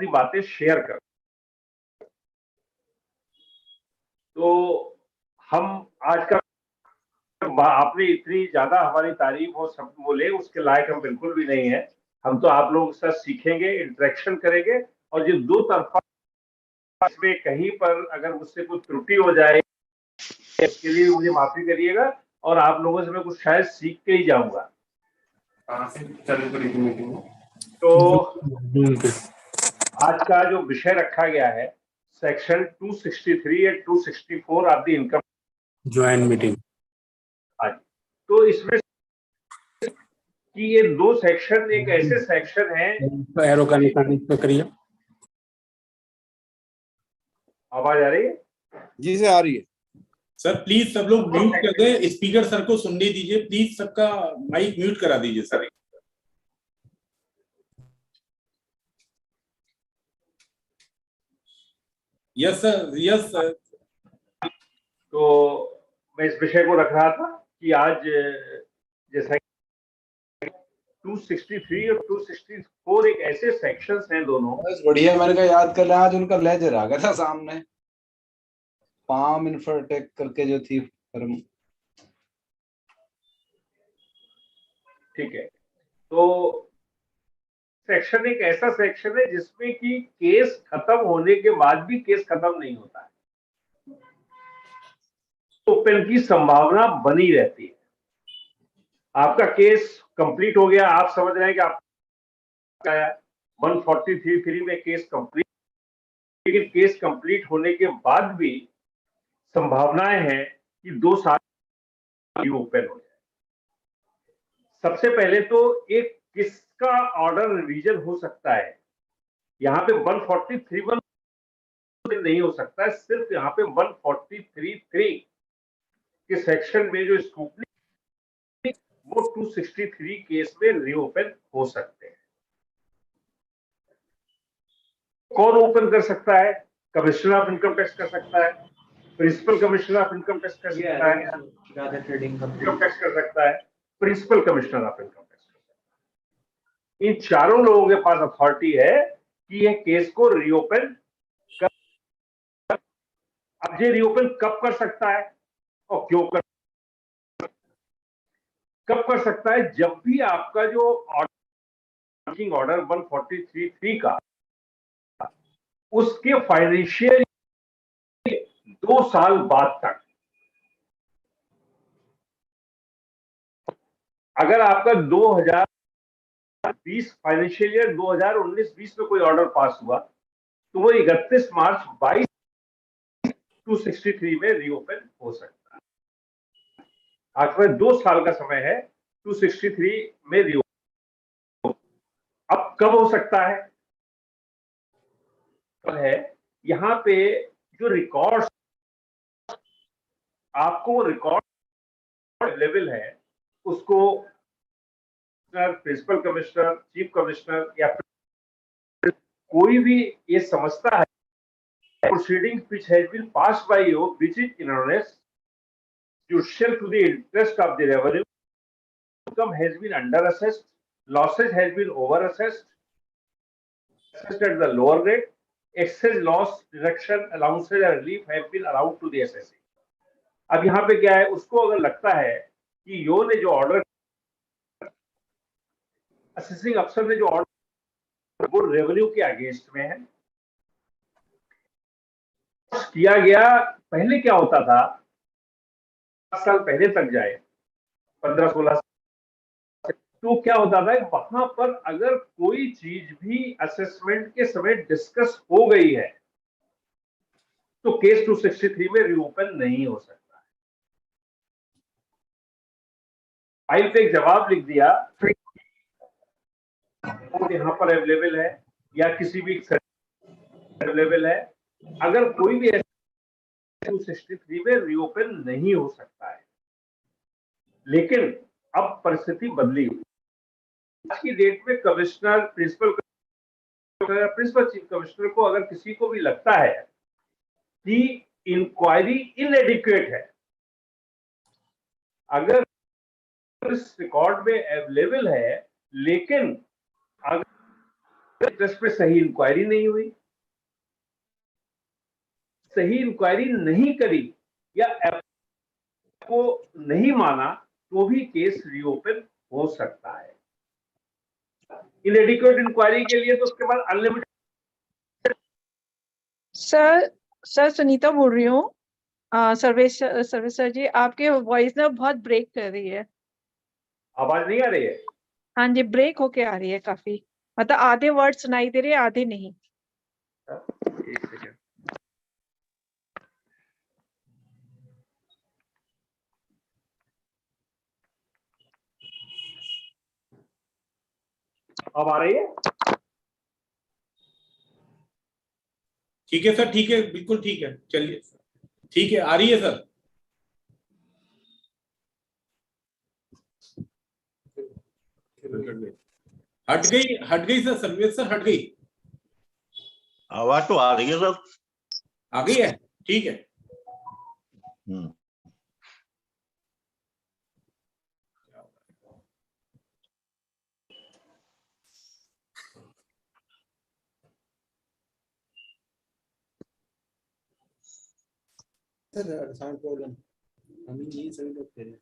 अपनी बातें शेयर कर। तो हम आज का आपने इतनी ज्यादा हमारी तारीफ और शब्द बोले, उसके लायक हम बिल्कुल भी नहीं है। हम तो आप लोगों के साथ सीखेंगे, इंटरेक्शन करेंगे, और जो दो तरफा में कहीं पर अगर मुझसे कुछ त्रुटि हो जाए इसके लिए मुझे माफी करिएगा, और आप लोगों से मैं कुछ शायद सीख के ही जाऊंगा। चालू करेगी मीटिंग। तो आज का जो विषय रखा गया है सेक्शन 263 और 264 of the income join meeting. आज तो इसमें कि ये दो सेक्शन एक ऐसे सेक्शन है। एरो का निशान इस पे करिए। आवाज आ रही है? जी से आ रही है सर प्लीज सब लोग म्यूट कर दें, स्पीकर सर को सुनने दीजिए, प्लीज सबका माइक म्यूट करा दीजिए sir. Yes sir, yes sir. तो मैं इस विषय को रख रहा था कि आज जैसा 263 और 264 एक ऐसे सेक्शंस हैं दोनों। बस बढ़िया, मैंने कहा याद कर लिया। आज उनका लेजर आ गया था सामने, पाम इन्फोटेक करके जो थी फर्म। ठीक है, तो सेक्शन एक ऐसा सेक्शन है जिसमें कि केस खत्म होने के बाद भी केस खत्म नहीं होता है, ओपन की संभावना बनी रहती है। आपका केस कंप्लीट हो गया, आप समझ रहे हैं कि आपका 143 में केस कंप्लीट, लेकिन केस कंप्लीट होने के बाद भी संभावनाएं हैं कि 2 साल ओपन हो जाए। सबसे पहले तो एक किसका ऑर्डर रिवीजन हो सकता है, यहाँ पे 143 नहीं हो सकता है, सिर्फ यहाँ पे 143(3) के सेक्शन में जो स्क्रूटनी वो 263 केस में रीओपन हो सकते हैं। कौन ओपन कर सकता है? कमिश्नर ऑफ इनकम टैक्स कर सकता है, principal commissioner of income tax कर सकता है, इनकम टैक्स कर सकता है, principal commissioner of income tax कर सकता है। इन चारों लोगों के पास अथॉरिटी है कि यह केस को रीओपन कर। अब ये रीओपन कब कर सकता है और क्यों कब कर सकता है? जब भी आपका जो ऑर्डर 143(3) का उसके फाइनेंशियल 2 साल बाद तक, अगर आपका 2020 फाइनेंशियल ईयर 2019-20 में कोई ऑर्डर पास हुआ तो वो 31 मार्च 22 263 में रीओपन हो सकता है। आपके 2 साल का समय है 263 में रीओपन। अब कब हो सकता है? यहां पे जो रिकॉर्ड्स आपको रिकॉर्ड अवेलेबल है उसको प्रिंसिपल कमिश्नर, चीफ कमिश्नर या कोई भी ये समझता है proceedings which has been passed by you which is erroneous, judicial to the interest of the revenue, income has been under assessed, losses has been over assessed at the lower rate, excess loss deduction allowances and relief have been allowed to the assessee. अब यहाँ पे क्या है, उसको अगर लगता है कि यो ने जो ऑर्डर, असेसिंग अफसर ने जो ऑर्डर वो रेवेन्यू के अगेंस्ट में है किया गया। पहले क्या होता था, 5 साल पहले तक जाए, 15-16 तो क्या होता था, वहां पर अगर कोई चीज भी असेसमेंट के समय डिस्कस हो गई है तो केस 263 में रीओपन नहीं हो सकता। फाइल पे एक जवाब लिख दिया, यहां पर अवेलेबल है या किसी भी अवेलेबल है, अगर कोई भी 263 में रीओपन नहीं हो सकता है। लेकिन अब परिस्थिति बदली हुई। आज की डेट में कमिश्नर, प्रिंसिपल चीफ कमिश्नर को अगर किसी को भी लगता है कि इंक्वायरी इनएडिक्वेट है, अगर इस रिकॉर्ड में अवेलेबल है, लेकिन अगर इंटरेस्ट पे सही इंक्वायरी नहीं हुई, सही इंक्वायरी नहीं करी या को नहीं माना तो भी केस रीओपन हो सकता है। इनएडिक्वेट इंक्वायरी के लिए तो उसके बाद अनलिमिटेड। सर सुनीता बोल रही हूँ। सर्वेश सर जी, आपके वॉइस ना बहुत ब्रेक कर रही है। आवाज नहीं आ रही है? हाँ जी, ब्रेक होके आ रही है काफी, मतलब आधे वर्ड सुनाई दे रहे हैं, आधे नहीं। एक सेकेंड। अब आ रही है? ठीक है सर, ठीक है, बिल्कुल ठीक है, चलिए ठीक है, आ रही है सर। हट गई सर, सर्विस सर हट गई। आवाज तो आ रही है सर। आ गई है, ठीक है। साउंड प्रॉब्लम हम ये सभी लोग कह रहे हैं।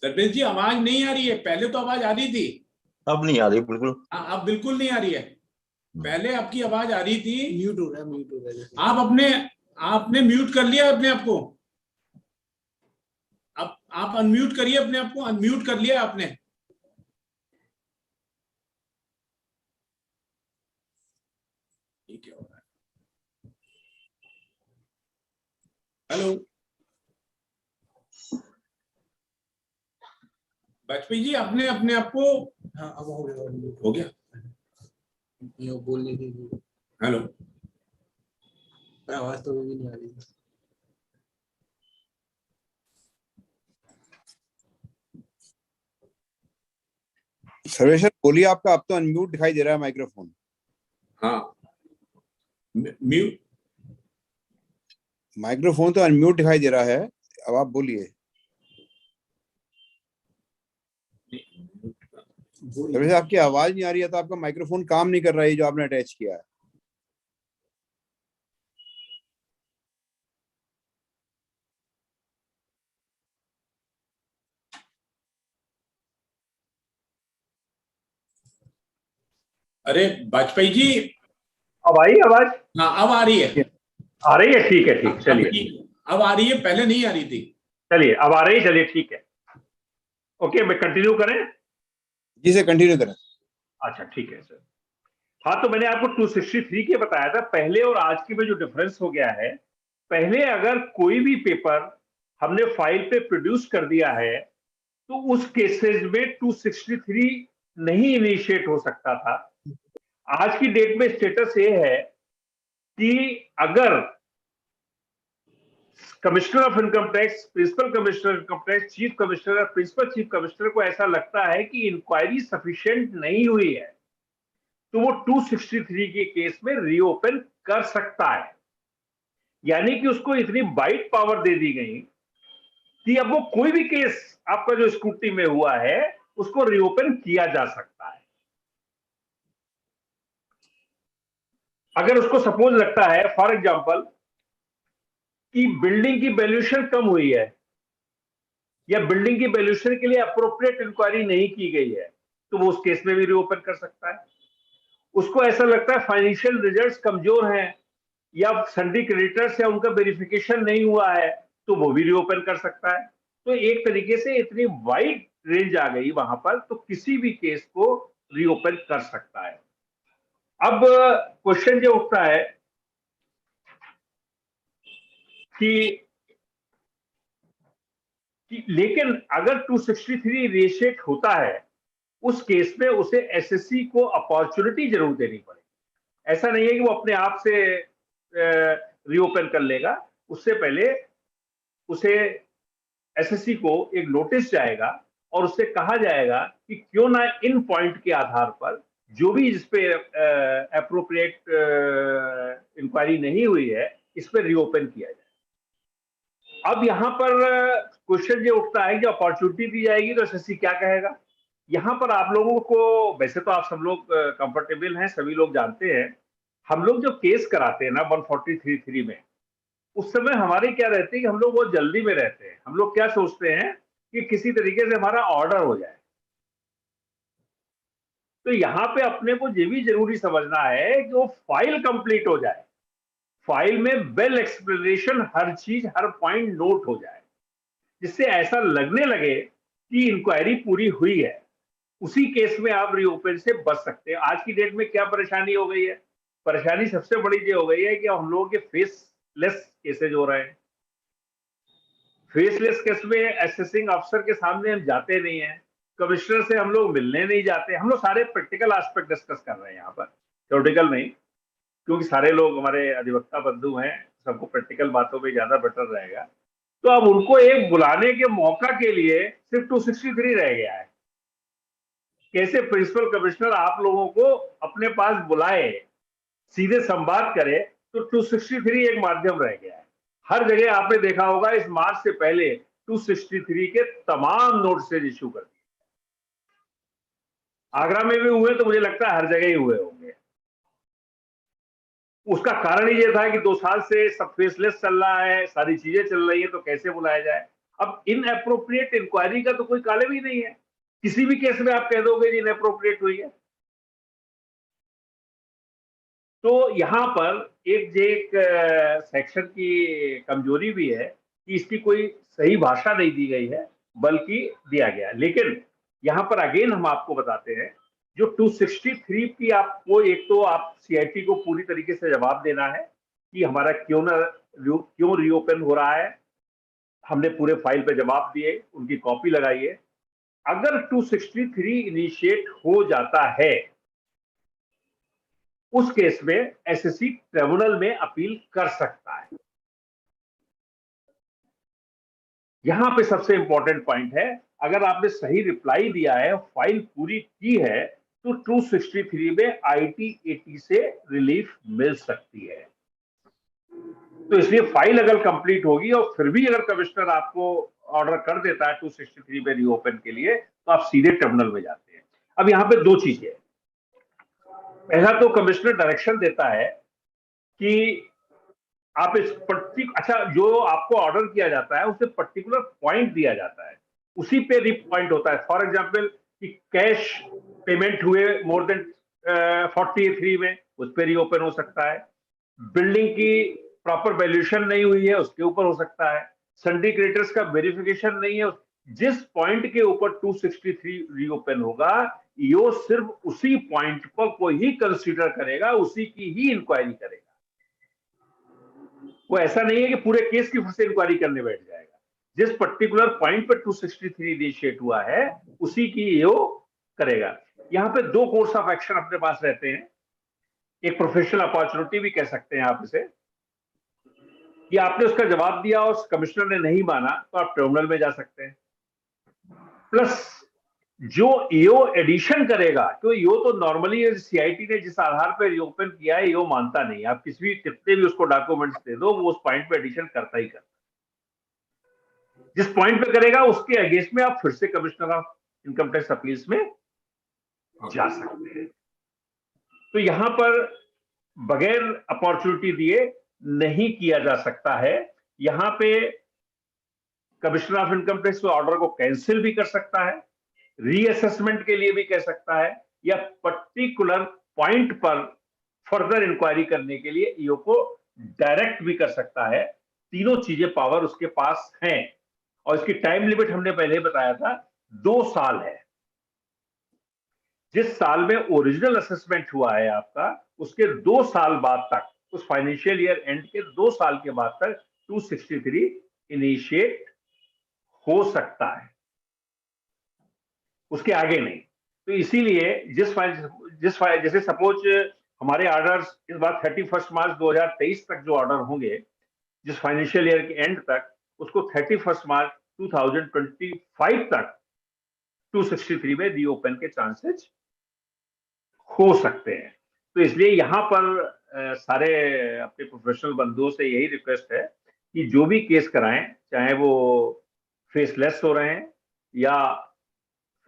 सर्वेश जी आवाज नहीं आ रही है, पहले तो आवाज आ रही थी। अब नहीं आ रही बिल्कुल। अब बिल्कुल नहीं आ रही है। पहले आपकी आवाज आ रही थी। म्यूट हो रहा है। आपने म्यूट कर लिया अपने आप को। अब आप अनम्यूट करिए अपने आप को, अनम्यूट कर लिया आपने। ठीक है, हो रहा है। हेलो वाजपेयी जी, आपने अपने आप को। हाँ अब हो गया, हो गया। ये बोलने की हेलो, आवाज तो भी नहीं आ रही। सर्वेश सर बोलिए, आपका अब तो अनम्यूट दिखाई दे रहा है माइक्रोफोन। हाँ म्यूट, माइक्रोफोन तो अनम्यूट दिखाई दे रहा है, अब आप बोलिए। सर्वेश आपकी आवाज नहीं आ रही है तो आपका माइक्रोफोन काम नहीं कर रहा है जो आपने अटैच किया है। अरे वाजपेयी जी। अब आई आवाज? हाँ अब आ रही है। आ रही है, ठीक है, ठीक, चलिए। अब आ रही है, पहले नहीं आ रही थी। चलिए अब आ रही है, चलिए ठीक है। ओके, मैं कंटिन्यू करें? जी से कंटिन्यू करें। अच्छा ठीक है सर। हाँ, तो मैंने आपको 263 के बताया था। पहले और आज के में जो डिफरेंस हो गया है, पहले अगर कोई भी पेपर हमने फाइल पे प्रोड्यूस कर दिया है तो उस केसेस में 263 नहीं इनिशिएट हो सकता था। आज की डेट में स्टेटस ये है कि अगर commissioner of income tax, principal commissioner income tax, chief commissioner और प्रिंसिपल चीफ कमिश्नर को ऐसा लगता है कि इंक्वायरी सफिशिएंट नहीं हुई है तो वो 263 के केस में रीओपन कर सकता है। यानी कि उसको इतनी वाइड पावर दे दी गई कि अब वो कोई भी केस आपका जो स्क्रूटनी में हुआ है उसको रीओपन किया जा सकता है। अगर उसको सपोज लगता है फॉर एग्जांपल कि बिल्डिंग की वैल्यूएशन कम हुई है या बिल्डिंग की वैल्यूएशन के लिए अप्रोप्रिएट इंक्वायरी नहीं की गई है तो वो उस केस में भी रीओपन कर सकता है। उसको ऐसा लगता है फाइनेंशियल रिजल्ट्स कमजोर हैं या सन्डी क्रेडिटर्स या उनका वेरिफिकेशन नहीं हुआ है तो वो भी रीओपन कर सकता है। तो एक तरीके से इतनी वाइड रेंज आ गई वहां पर, तो किसी भी केस को रीओपन कर सकता है। अब क्वेश्चन जो उठता है कि लेकिन अगर 263 रेशिएट होता है उस केस में उसे एसएससी को अपॉर्चुनिटी जरूर देनी पड़ेगी। ऐसा नहीं है कि वो अपने आप से रीओपन कर लेगा। उससे पहले उसे एसएससी को एक नोटिस जाएगा और उससे कहा जाएगा कि क्यों ना इन पॉइंट के आधार पर जो भी जिस पे अप्रोप्रिएट इंक्वायरी नहीं हुई है इस पर रीओपन किया जाए। अब यहां पर क्वेश्चन ये उठता है कि अपॉर्चुनिटी दी जाएगी तो एसएससी क्या कहेगा? यहाँ पर आप लोगों को, वैसे तो आप सब लोग कंफर्टेबल हैं, सभी लोग जानते हैं, हम लोग जो केस कराते हैं ना 143(3) में, उस समय हमारे क्या रहते हैं कि हम लोग बहुत जल्दी में रहते हैं। हम लोग क्या सोचते हैं कि किसी तरीके से हमारा ऑर्डर हो जाए। तो यहाँ पे अपने को ये भी जरूरी समझना है कि वो फाइल कंप्लीट हो जाए, फाइल में वेल एक्सप्लेनेशन, हर चीज, हर पॉइंट नोट हो जाए, जिससे ऐसा लगने लगे कि इंक्वायरी पूरी हुई है। उसी केस में आप रीओपन से बच सकते हैं। आज की डेट में क्या परेशानी हो गई है? परेशानी सबसे बड़ी ये हो गई है कि हम लोगों के फेसलेस केसेज हो रहे हैं। फेसलेस केस में असेसिंग अफसर के सामने हम जाते नहीं हैं, कमिश्नर से हम लोग मिलने नहीं जाते। हम लोग सारे प्रैक्टिकल एस्पेक्ट डिस्कस कर रहे हैं यहाँ पर, थ्योरेटिकल नहीं, क्योंकि सारे लोग हमारे अधिवक्ता बंधु हैं, सबको प्रैक्टिकल बातों पे ज्यादा बेटर रहेगा। तो अब उनको एक बुलाने के मौका के लिए सिर्फ 263 रह गया है। कैसे प्रिंसिपल कमिश्नर आप लोगों को अपने पास बुलाए, सीधे संवाद करे, तो 263 एक माध्यम रह गया है। हर जगह आपने देखा होगा इस मार्च से पहले 263 के तमाम नोटिस इश्यू कर दिए। आगरा में भी हुए तो मुझे लगता है हर जगह ही हुए होंगे। उसका कारण ही ये था कि 2 साल से सब फेसलेस चल रहा है, सारी चीजें चल रही है, तो कैसे बुलाया जाए। अब इनएप्रोप्रिएट इंक्वायरी का तो कोई कालम ही नहीं है, किसी भी केस में आप कह दोगे इनएप्रोप्रिएट हुई है। तो यहां पर एक सेक्शन की कमजोरी भी है कि इसकी कोई सही भाषा नहीं दी गई है, बल्कि दिया गया। लेकिन यहां पर अगेन हम आपको बताते हैं, जो 263 की आपको, एक तो आप सीआईटी को पूरी तरीके से जवाब देना है कि हमारा क्यों रीओपन हो रहा है। हमने पूरे फाइल पे जवाब दिए, उनकी कॉपी लगाइए। अगर 263 इनिशिएट हो जाता है, उस केस में एसएससी ट्रिब्यूनल में अपील कर सकता है। यहां पे सबसे इंपॉर्टेंट पॉइंट है, अगर आपने सही रिप्लाई दिया है, फाइल पूरी की है, तो 263 में आईटी/एटी से रिलीफ मिल सकती है। तो इसलिए फाइल अगर कंप्लीट होगी और फिर भी अगर कमिश्नर आपको ऑर्डर कर देता है 263 में रीओपन के लिए, तो आप सीधे ट्रिब्यूनल में जाते हैं। अब यहां पे दो चीजें, पहला तो कमिश्नर डायरेक्शन देता है कि आप इस अच्छा, जो आपको ऑर्डर किया जाता है उसे पर्टिकुलर पॉइंट दिया जाता है, उसी पे रिप पॉइंट होता है। फॉर एग्जांपल कि कैश पेमेंट हुए मोर देन 43 में, उस पर रीओपन हो सकता है। बिल्डिंग की प्रॉपर वैल्यूएशन नहीं हुई है, उसके ऊपर हो सकता है। सन्डी क्रेडिटर्स का वेरिफिकेशन नहीं है, जिस पॉइंट के ऊपर 263 रीओपन होगा, यो सिर्फ उसी पॉइंट को ही कंसीडर करेगा, उसी की ही इंक्वायरी करेगा। वो ऐसा नहीं है कि पूरे केस की फिर से इंक्वायरी करने बैठ जाएगा। जिस पर्टिकुलर पॉइंट पर 263 इनिशिएट हुआ है, उसी की यो करेगा। यहां पे दो कोर्स ऑफ एक्शन अपने पास रहते हैं। एक प्रोफेशनल अपॉर्चुनिटी भी कह सकते हैं आप इसे, कि आपने उसका जवाब दिया और कमिश्नर ने नहीं माना, तो आप ट्रिब्यूनल में जा सकते हैं। प्लस जो ईओ एडिशन करेगा, तो ईओ तो नॉर्मली सीआईटी ने जिस आधार पर रीओपन किया है, ईओ मानता नहीं। आप कितने भी उसको डॉक्यूमेंट्स दे दो, वो उस पॉइंट पे एडिशन करता ही करता। जिस पॉइंट पे करेगा उसके अगेंस्ट में आप फिर से commissioner of income tax appeals में जा सकते हैं। तो यहां पर बगैर अपॉर्चुनिटी दिए नहीं किया जा सकता है। यहां पे commissioner of income tax order को कैंसिल भी कर सकता है, रीअसेसमेंट के लिए भी कह सकता है, या पर्टिकुलर पॉइंट पर फर्दर इंक्वायरी करने के लिए ईओ को डायरेक्ट भी कर सकता है। तीनों चीजें पावर उसके पास हैं। और इसकी टाइम लिमिट हमने पहले बताया था, 2 साल है। जिस साल में ओरिजिनल असेसमेंट हुआ है आपका, उसके 2 साल बाद तक, उस फाइनेंशियल ईयर एंड के 2 साल के बाद तक 263 इनिशिएट हो सकता है, उसके आगे नहीं। तो इसीलिए जैसे सपोज हमारे ऑर्डर्स इस बार 31 मार्च 2023 तक जो ऑर्डर होंगे, जिस फाइनेंशियल ईयर के एंड तक, उसको 31 मार्च 2025 तक 263 में रीओपन के चांसेस हो सकते हैं। तो इसलिए यहां पर सारे अपने प्रोफेशनल बंधुओं से यही रिक्वेस्ट है कि जो भी केस कराएं, चाहे वो फेसलेस हो रहे हैं या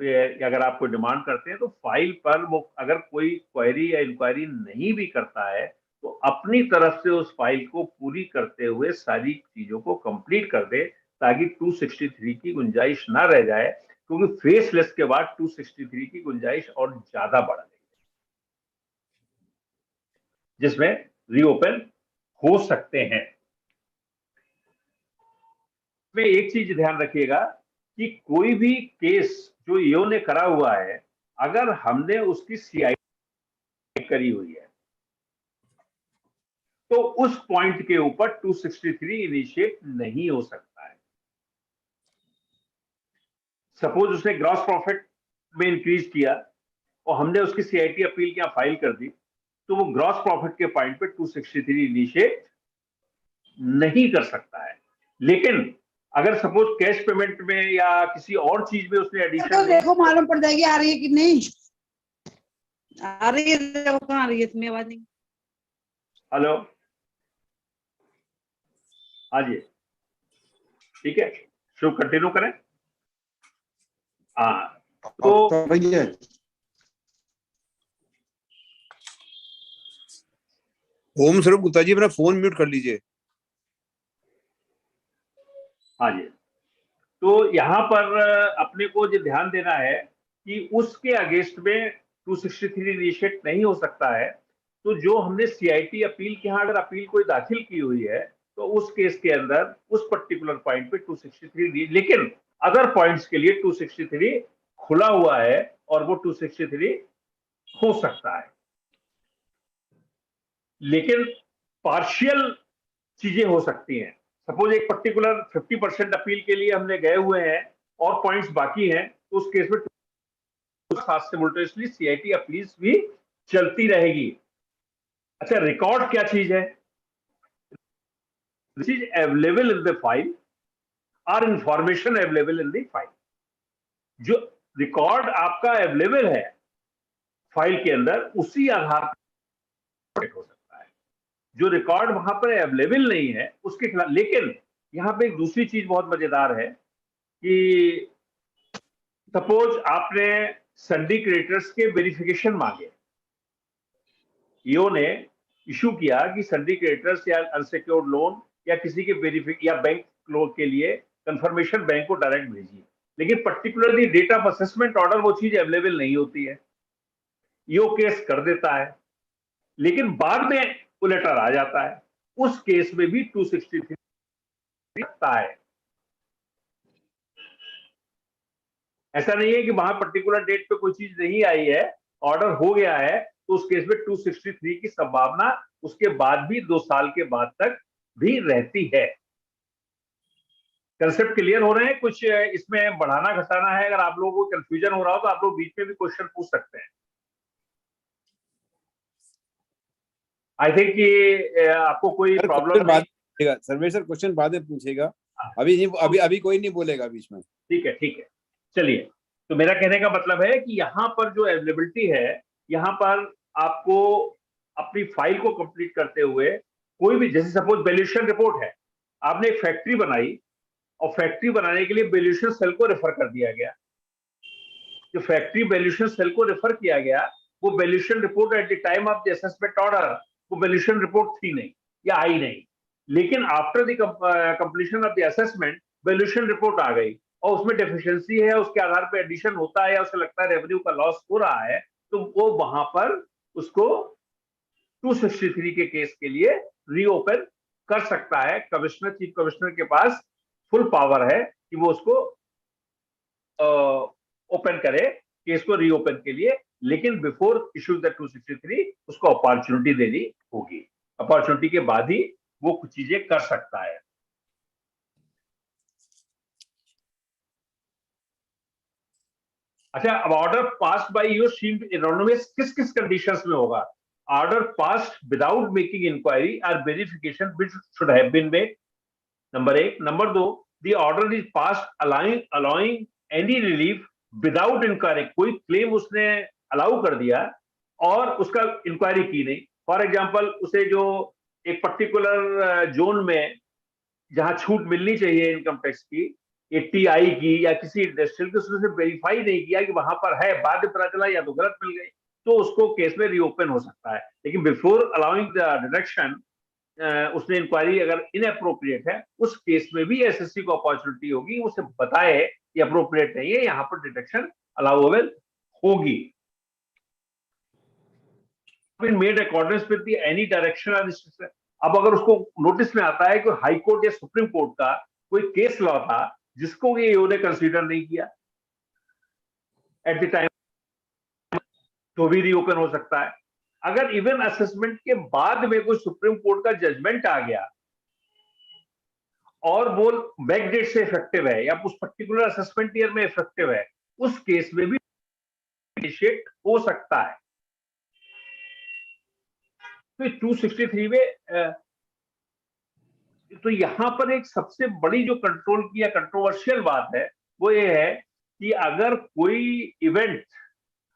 फिर अगर आप कोई डिमांड करते हैं तो फाइल पर वो अगर कोई क्वेरी या इंक्वायरी नहीं भी करता है तो अपनी तरफ से उस फाइल को पूरी करते हुए सारी चीजों को कंप्लीट कर दे, ताकि 263 की गुंजाइश ना रह जाए, क्योंकि फेसलेस के बाद 263 की गुंजाइश और ज्यादा बढ़ गई, जिसमें रीओपन हो सकते हैं। में एक चीज ध्यान रखिएगा कि कोई भी केस जो ईओ ने करा हुआ है, अगर हमने उसकी सीआईटी करी हुई है तो उस पॉइंट के ऊपर 263 इनिशिएट नहीं हो सकता है। सपोज उसने ग्रॉस प्रॉफिट में इंक्रीज किया और हमने उसकी सीआईटी अपील क्या फाइल कर दी, तो वो ग्रॉस प्रॉफिट के पॉइंट पे 263 इनिशिएट नहीं कर सकता है। लेकिन अगर सपोज कैश पेमेंट में या किसी और चीज में उसने तो एडिशन देखो मालूम पड़ जाएगी आ रही है कि नहीं आ रही है, देखो कहाँ आ रही है, तुम्हें आवाज नहीं। हेलो, हाँ जी, ठीक है, शुभ कंटिन्यू करें। हाँ, तो भैया ओम स्वरूप गुप्ता जी अपना फोन म्यूट कर लीजिए। हाँ जी, तो यहाँ पर अपने को जो ध्यान देना है कि उसके अगेंस्ट में 263 इनिशिएट नहीं हो सकता है। तो जो हमने सीआईटी अपील के यहाँ अगर अपील कोई दाखिल की हुई है तो उस केस के अंदर उस पर्टिकुलर पॉइंट पे 263, लेकिन अदर पॉइंट्स के लिए 263 खुला हुआ है और वो 263 हो सकता है। लेकिन पार्शियल चीजें हो सकती हैं। सपोज एक पर्टिकुलर 50% अपील के लिए हमने गए हुए हैं और पॉइंट्स बाकी हैं, तो उस केस में साथ सिमुलटेनियसली सीआईटी अपील्स भी चलती रहेगी। अच्छा, रिकॉर्ड क्या चीज है? This is available in the file और information available in the file. जो रिकॉर्ड आपका अवेलेबल है फाइल के अंदर, उसी आधार पर हो सकता है। जो रिकॉर्ड वहां पर अवेलेबल नहीं है उसके खिलाफ। लेकिन यहां पे एक दूसरी चीज बहुत मजेदार है कि सपोज आपने संडी क्रेडिटर्स के वेरिफिकेशन मांगे, ईओ ने इशू किया कि संडी क्रेडिटर्स या अनसिक्योर्ड लोन या किसी के वेरिफिक या बैंक लोन के लिए कंफर्मेशन बैंक को डायरेक्ट भेजिए, लेकिन particularly date of assessment order वो चीज अवेलेबल नहीं होती है। ईओ केस कर देता है, लेकिन बाद में वो लेटर आ जाता है, उस केस में भी 263 लगता है। ऐसा नहीं है कि वहां पर्टिकुलर डेट पे कोई चीज नहीं आई है, ऑर्डर हो गया है, तो उस केस में 263 की संभावना उसके बाद भी 2 साल के बाद तक भी रहती है। कंसेप्ट क्लियर हो रहे हैं? कुछ इसमें बढ़ाना घटाना है? अगर आप लोगों को कंफ्यूजन हो रहा हो तो आप लोग बीच में भी क्वेश्चन पूछ सकते हैं। आई थिंक कि आपको कोई प्रॉब्लम नहीं। सर्वेसर क्वेश्चन बाद में पूछेगा, अभी कोई नहीं बोलेगा बीच में। ठीक है, ठीक है, चलिए। तो मेरा कहने का मतलब है कि यहाँ पर जो अवेलेबिलिटी है, यहाँ पर आपको अपनी फाइल को कंप्लीट करते हुए कोई भी, जैसे सपोज वैल्यूएशन रिपोर्ट है, आपने एक फैक्ट्री बनाई और फैक्ट्री बनाने के लिए वैल्यूएशन सेल को रेफर कर दिया गया। जो फैक्ट्री वैल्यूएशन सेल को रेफर किया गया, वो valuation report at the time of the assessment order, वो वैल्यूएशन रिपोर्ट थी नहीं या आई नहीं। लेकिन after the completion of the assessment valuation report आ गई और उसमें डेफिशिएंसी है, उसके आधार पर एडिशन होता है या उसे लगता है रेवेन्यू का लॉस हो रहा है, तो वो वहां पर उसको 263 के केस के लिए रीओपन कर सकता है। कमिश्नर, चीफ कमिश्नर के पास फुल पावर है कि वो उसको ओपन करे, केस को रीओपन के लिए। लेकिन बिफोर इशू द 263 उसको अपॉर्चुनिटी देनी होगी। अपॉर्चुनिटी के बाद ही वो कुछ चीजें कर सकता है। अच्छा, अब order passed by EO seemed anonymous किस किस कंडीशंस में होगा? Order passed without making inquiry और verification which should have been made, number 1। Number 2, the order is passed allowing any relief without inquiry, कोई क्लेम उसने अलाउ कर दिया और उसका इंक्वायरी की नहीं। फॉर एग्जांपल, उसे जो एक पर्टिकुलर जोन में जहां छूट मिलनी चाहिए इनकम टैक्स की ATI की या किसी इंडस्ट्रियल के, उसने वेरीफाई नहीं किया कि वहां पर है, बाद में पता चला या तो गलत मिल गई, तो उसको केस में रीओपन हो सकता है। लेकिन बिफोर अलाउइंग द डिडक्शन उसने इंक्वायरी अगर इनअप्रोप्रिएट है, उस केस में भी एसएससी को अपॉर्चुनिटी होगी, उसे बताए कि अप्रोप्रिएट नहीं है, यहाँ पर डिडक्शन अलाउएबल होगी। Made accordance with any direction. अब अगर उसको नोटिस में आता है कि हाई कोर्ट या सुप्रीम कोर्ट का कोई केस लॉ था जिसको ये ने कंसीडर नहीं किया एट द टाइम, तो भी रीओपन हो सकता है। अगर इवन असेसमेंट के बाद में कोई सुप्रीम कोर्ट का जजमेंट आ गया और वो बैक डेट से इफेक्टिव है या उस पर्टिकुलर असेसमेंट ईयर में इफेक्टिव है, उस केस में भी इनिशिएट हो सकता है। तो 263 में तो यहां पर एक सबसे बड़ी जो कंट्रोल की या कंट्रोवर्शियल बात है वो ये है कि अगर कोई event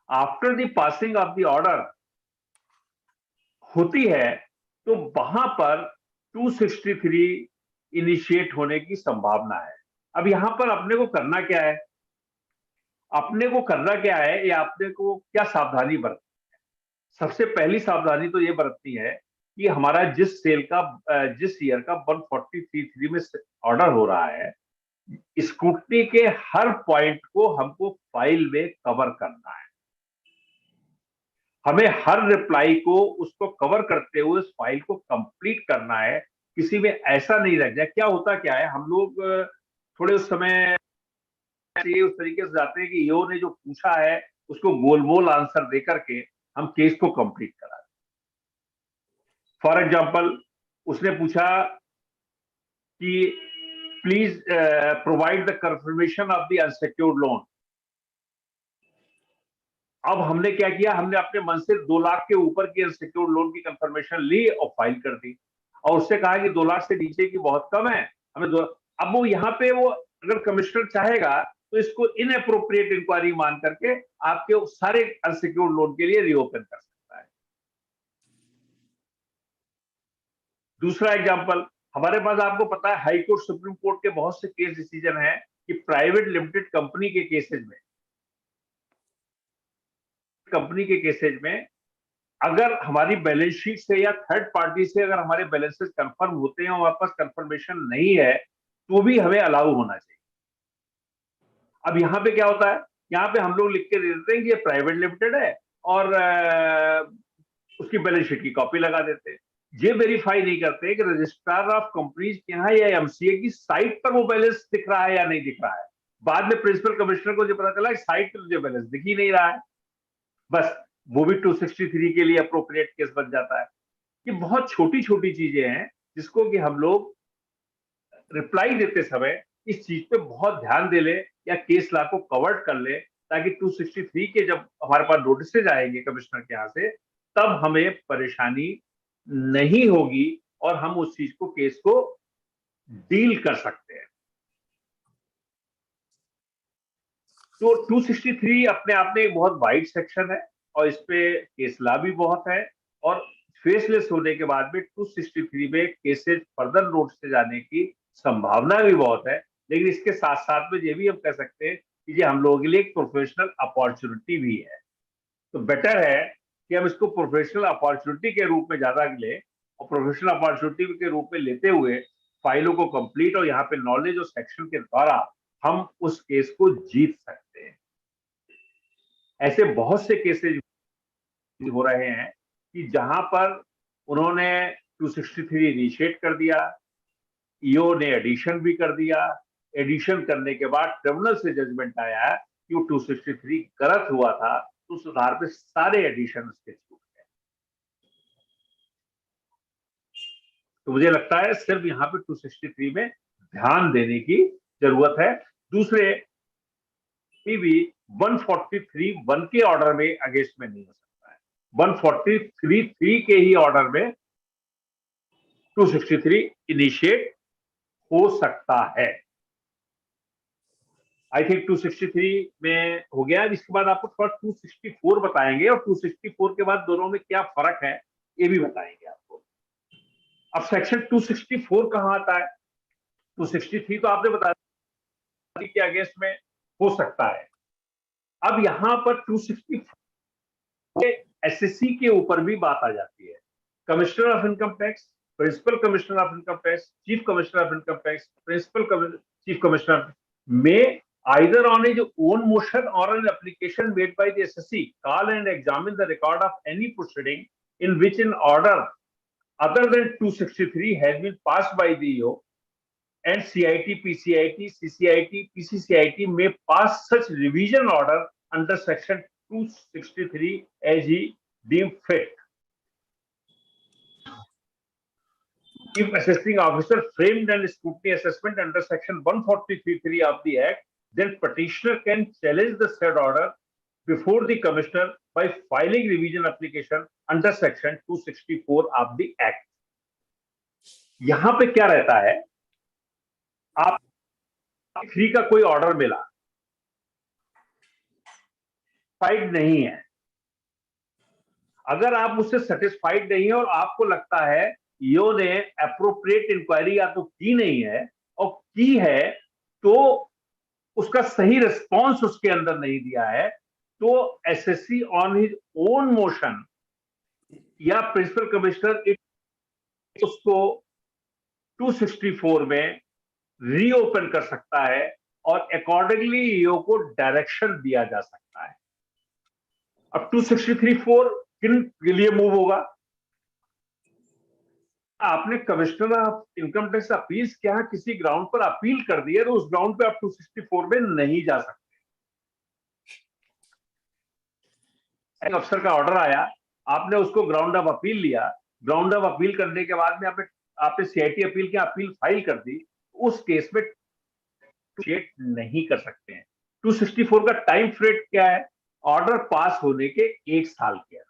after the passing of the order होती है तो वहां पर 263 इनिशिएट होने की संभावना है। अब यहां पर अपने को करना क्या है, ये आपने को क्या सावधानी बरतनी है? सबसे पहली सावधानी तो ये बरतनी है कि हमारा जिस ईयर का 143(3) में ऑर्डर हो रहा है, स्क्रूटनी के हर पॉइंट को हमको फाइल में कवर करना है। हमें हर रिप्लाई को उसको कवर करते हुए उस फाइल को कंप्लीट करना है, किसी में ऐसा नहीं रह जाए। क्या है, हम लोग थोड़े उस समय उस तरीके से जाते हैं कि यो ने जो पूछा है उसको गोल मोल आंसर देकर के हम केस को कंप्लीट करा दें। फॉर एग्जांपल, उसने पूछा कि please provide the confirmation of the unsecured loan. अब हमने क्या किया, हमने अपने मन से 2 लाख के ऊपर की अनसिक्योर्ड लोन की कंफर्मेशन ली और फाइल कर दी, और उससे कहा कि 2 लाख से नीचे की बहुत कम है, हमें अब वो यहाँ पे वो अगर कमिश्नर चाहेगा तो इसको इनअप्रोप्रिएट इंक्वायरी मान करके आपके सारे अनसिक्योर्ड लोन के लिए रीओपन कर सकता है। दूसरा एग्जांपल, हमारे पास आपको पता है हाई कोर्ट सुप्रीम कोर्ट के बहुत से केस डिसीजन है कि प्राइवेट लिमिटेड कंपनी के केसेज में अगर हमारी बैलेंस शीट से या थर्ड पार्टी से अगर हमारे बैलेंसेस कंफर्म होते हैं और हमारे पास कंफर्मेशन नहीं है तो भी हमें अलाउ होना चाहिए। अब यहाँ पे क्या होता है, यहाँ पे हम लोग लिख के दे देते हैं कि ये प्राइवेट लिमिटेड है और उसकी बैलेंस शीट की कॉपी लगा देते हैं। ये वेरीफाई नहीं करते कि रजिस्ट्रार ऑफ कंपनीज के यहाँ या एमसीए की साइट पर वो बैलेंस दिख रहा है या नहीं दिख रहा है। बाद में प्रिंसिपल कमिश्नर को जो पता चला कि साइट पर जो बैलेंस दिख ही नहीं रहा है, बस वो भी 263 के लिए अप्रोप्रिएट केस बन जाता है। ये बहुत छोटी छोटी चीजें हैं जिसको कि हम लोग रिप्लाई देते समय इस चीज पे बहुत ध्यान दे ले या केस लॉ को कवर्ड कर ले, ताकि 263 के जब हमारे पास नोटिस आएंगे कमिश्नर के यहाँ से तब हमें परेशानी नहीं होगी और हम उस चीज को केस को डील कर सकते हैं। तो 263 अपने आप में एक बहुत वाइड सेक्शन है और इस पे केस लॉ भी बहुत है, और फेसलेस होने के बाद में 263 में केसेस फर्दर नोट से जाने की संभावना भी बहुत है। लेकिन इसके साथ साथ में ये भी हम कह सकते हैं कि ये हम लोगों के लिए एक प्रोफेशनल अपॉर्चुनिटी भी है। तो बेटर है कि हम इसको प्रोफेशनल अपॉर्चुनिटी के रूप में ज्यादा लें, और प्रोफेशनल अपॉर्चुनिटी के रूप में लेते हुए फाइलों को कंप्लीट और यहाँ पे नॉलेज और सेक्शन के द्वारा हम उस केस को जीत सकते हैं। ऐसे बहुत से केसेस हो रहे हैं कि जहां पर उन्होंने 263 इनिशिएट कर दिया, ईओ ने एडिशन भी कर दिया, एडिशन करने के बाद ट्रिब्यूनल से जजमेंट आया कि वो 263 गलत हुआ था, तो उस आधार पे सारे एडिशन उसके छूट गए। तो मुझे लगता है सिर्फ यहाँ पे 263 में ध्यान देने की जरूरत है। दूसरे भी 143(1) के ऑर्डर में अगेंस्ट में नहीं हो सकता है, 143(3) के ही ऑर्डर में 263 इनिशिएट हो सकता है। आई थिंक 263 में हो गया। इसके बाद आपको थोड़ा 264 बताएंगे और 264 के बाद दोनों में क्या फर्क है ये भी बताएंगे आपको। अब सेक्शन 264 कहां आता है? 263 तो आपने बताया के अगेंस्ट में हो सकता है। अब यहाँ पर 264 एसएससी के ऊपर भी बात आ जाती है। Commissioner of income tax, principal commissioner of income tax, chief commissioner of income tax, principal chief commissioner may either on his own motion or an application made by the SSC call and examine the record of any proceeding in which an order other than 263 has been passed by the EO, and CIT, PCIT, CCIT, PCCIT may pass such revision order under section 263 as he deemed fit. If assessing officer framed an scrutiny assessment under section 143(3) of the Act, then petitioner can challenge the said order before the commissioner by filing revision application under section 264 of the Act. यहां पे क्या रहता है, आप free का कोई order मिला, satisfied नहीं है, अगर आप उससे सेटिस्फाइड नहीं है और आपको लगता है ईओ ने एप्रोप्रिएट इंक्वायरी या तो की नहीं है और की है तो उसका सही रिस्पॉन्स उसके अंदर नहीं दिया है, तो SSC on his own motion या प्रिंसिपल कमिश्नर उसको 264 में रीओपन कर सकता है और अकॉर्डिंगली ईओ को डायरेक्शन दिया जा सकता है। अब 263(4) किन के लिए मूव होगा? आपने commissioner of income tax appeals के यहाँ किसी ग्राउंड पर अपील कर दी है तो उस ग्राउंड पे आप 264 में नहीं जा सकते। एक अफसर का ऑर्डर आया, आपने उसको ग्राउंड ऑफ अपील लिया, ग्राउंड ऑफ अपील करने के बाद में आपने सीआईटी अपील की अपील फाइल कर दी, उस केस में नहीं कर सकते हैं। 264 का टाइम फ्रेम क्या है? ऑर्डर पास होने के 1 साल के अंदर,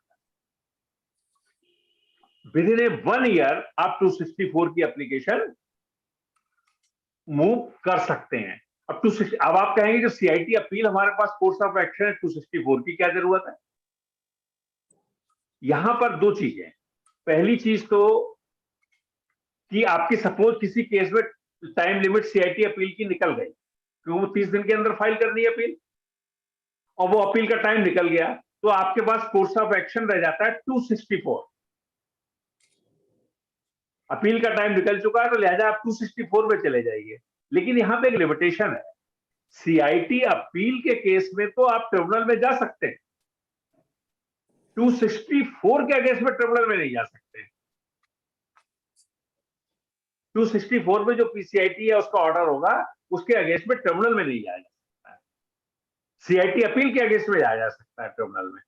विद इन 1 ईयर आप 264 की एप्लीकेशन मूव कर सकते हैं। अब आप कहेंगे जो सीआईटी अपील हमारे पास कोर्स ऑफ एक्शन है, 264 की क्या जरूरत है? यहां पर 2 चीजें। पहली चीज तो कि आपकी सपोज किसी केस में टाइम लिमिट सीआईटी अपील की निकल गई, क्योंकि वो 30 दिन के अंदर फाइल करनी है अपील, और वो अपील का टाइम निकल गया, तो आपके पास कोर्स ऑफ एक्शन रह जाता है 264। अपील का टाइम निकल चुका है तो लिहाजा आप 264 में चले जाइए। लेकिन यहां पे एक लिमिटेशन है, सीआईटी अपील के केस में तो आप ट्रिब्यूनल में जा सकते हैं, 264 के अगेंस्ट में ट्रिब्यूनल में नहीं जा सकते। 264 में जो पीसीआईटी है उसका ऑर्डर होगा, उसके अगेंस्ट में ट्रिब्यूनल में नहीं जाया जा सकता है। सीआईटी अपील के अगेंस्ट में जाया जा सकता है ट्रिब्यूनल में,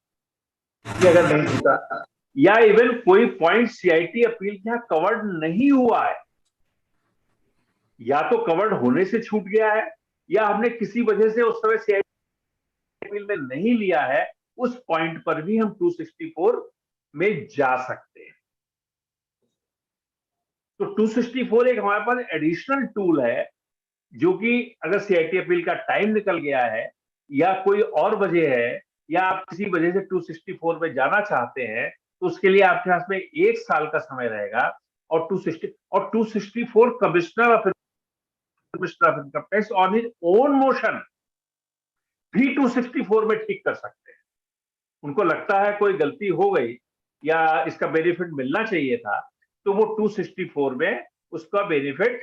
कि अगर नहीं होता, या इवन कोई पॉइंट सीआईटी अपील के यहां कवर्ड नहीं हुआ है, या तो कवर्ड होने से छूट गया है या हमने किसी वजह से उस समय सीआईटी अपील में नहीं लिया है, उस पॉइंट पर भी हम 264 में जा सकते हैं। तो 264 एक हमारे पास एडिशनल टूल है, जो कि अगर सीआईटी अपील का टाइम निकल गया है या कोई और वजह है, या आप किसी वजह से 264 में जाना चाहते हैं, तो उसके लिए आपके पास में 1 साल का समय रहेगा। और 264 commissioner of income tax on his own motion भी 264 में ठीक कर सकते हैं। उनको लगता है कोई गलती हो गई या इसका बेनिफिट मिलना चाहिए था, तो वो 264 में उसका बेनिफिट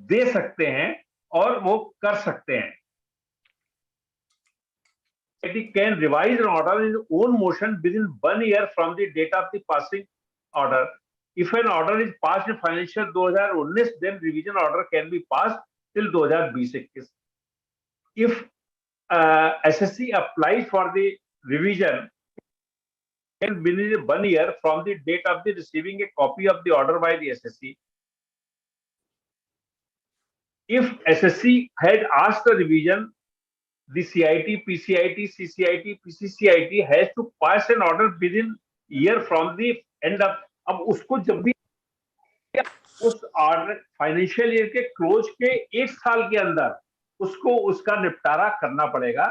दे सकते हैं और वो कर सकते हैं। It can revise an order in its own motion within 1 year from the date of the passing order. If an order is passed in financial 2019, then revision order can be passed till 2020-21. If SSC applies for the revision and within 1 year from the date of the receiving a copy of the order by the SSC, if SSC had asked the revision, the CIT, PCIT, CCIT, PCCIT has to pass an order within year from the end of, अब उसको जब भी उस order financial year के close के 1 साल के अंदर उसको उसका निपटारा करना पड़ेगा।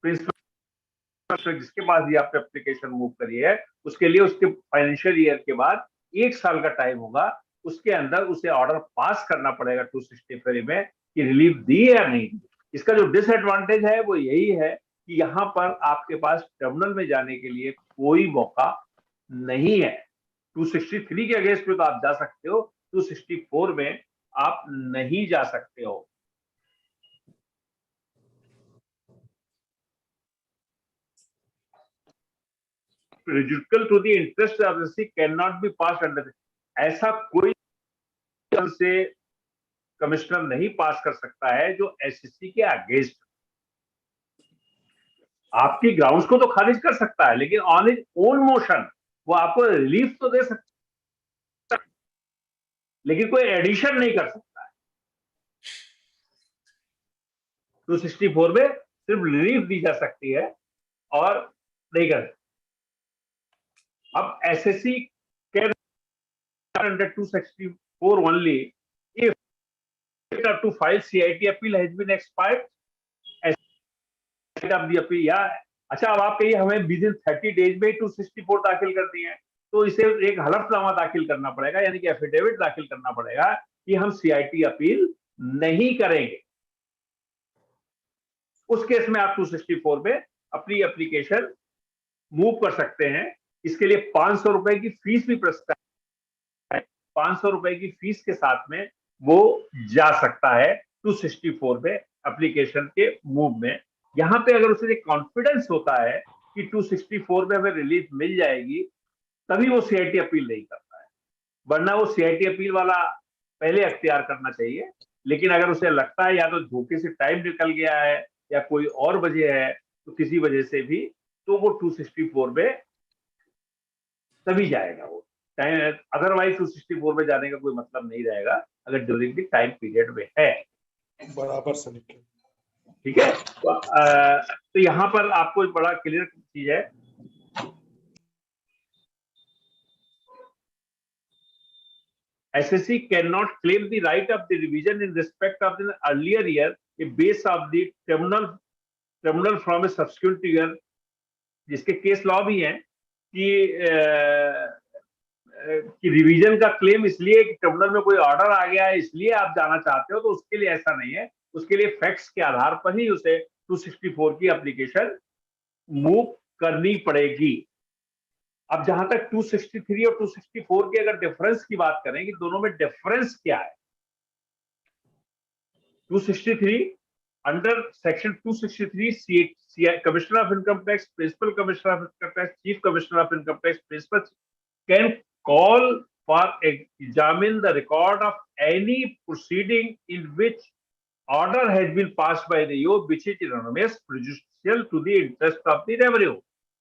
प्रिंसिपल जिसके पास भी आपने एप्लीकेशन मूव करी है, उसके लिए उसके फाइनेंशियल ईयर के बाद 1 साल का टाइम होगा, उसके अंदर उसे ऑर्डर पास करना पड़ेगा 263 में, कि रिलीफ दी है या नहीं दी। इसका जो डिसएडवांटेज है वो यही है कि यहाँ पर आपके पास टर्मिनल में जाने के लिए कोई मौका नहीं है। 263 के अगेंस्ट में तो आप जा सकते हो, 264 में आप नहीं जा सकते हो। prejudicial to the interest of the SEC cannot be passed under, ऐसा कोई से कमिश्नर नहीं पास कर सकता है जो एसएससी के अगेंस्ट। आपकी ग्राउंड्स को तो खारिज कर सकता है, लेकिन ऑन इज ओन मोशन वो आपको रिलीफ तो दे सकता है, लेकिन कोई एडिशन नहीं कर सकता है। 264 में सिर्फ रिलीफ दी जा सकती है और नहीं कर। अब SSC can under 264 only if to file CIT appeal has been expired of the appeal। या अच्छा, अब आप कहिए हमें विद इन 30 डेज में 264 दाखिल कर दी है, तो इसे एक हलफनामा दाखिल करना पड़ेगा, यानी कि एफिडेविट दाखिल करना पड़ेगा कि हम CIT अपील नहीं करेंगे। उस केस में आप 264 में अपनी एप्लीकेशन मूव कर सकते हैं। इसके लिए 500 रुपए की फीस भी प्रेस्क्राइब है, 500 रुपए की फीस के साथ में वो जा सकता है 264 में एप्लीकेशन के मूव में। यहां पे अगर उसे कॉन्फिडेंस होता है कि 264 में हमें रिलीफ मिल जाएगी, तभी वो CIT अपील नहीं करता है, वरना वो CIT अपील वाला पहले अख्तियार करना चाहिए। लेकिन अगर उसे लगता है या तो धोखे से टाइम निकल गया है या कोई और वजह है, तो किसी वजह से भी, तो वो 264 में तभी जाएगा वो। अदरवाइज 264 में जाने का कोई मतलब नहीं रहेगा अगर ड्यूरिंग द टाइम पीरियड में है। बराबर सर। ठीक है, तो यहां पर आपको बड़ा क्लियर चीज है। SSC cannot claim the right of the revision in respect of the earlier year a base of the terminal from a subsequent year, जिसके केस लॉ भी हैं कि रिवीजन का क्लेम इसलिए कि ट्रिब्यूनल में कोई ऑर्डर आ गया है इसलिए आप जाना चाहते हो, तो उसके लिए ऐसा नहीं है। उसके लिए फैक्ट्स के आधार पर ही उसे 264 की एप्लीकेशन मूव करनी पड़ेगी। अब जहां तक 263 और 264 के अगर डिफरेंस की बात करें कि दोनों में डिफरेंस क्या है, 263 under section 263 commissioner of income tax, principal commissioner of income tax, chief commissioner of income tax, principal can call for examine the record of any proceeding in which order has been passed by the EO which is erroneous, prejudicial to the interest of the revenue।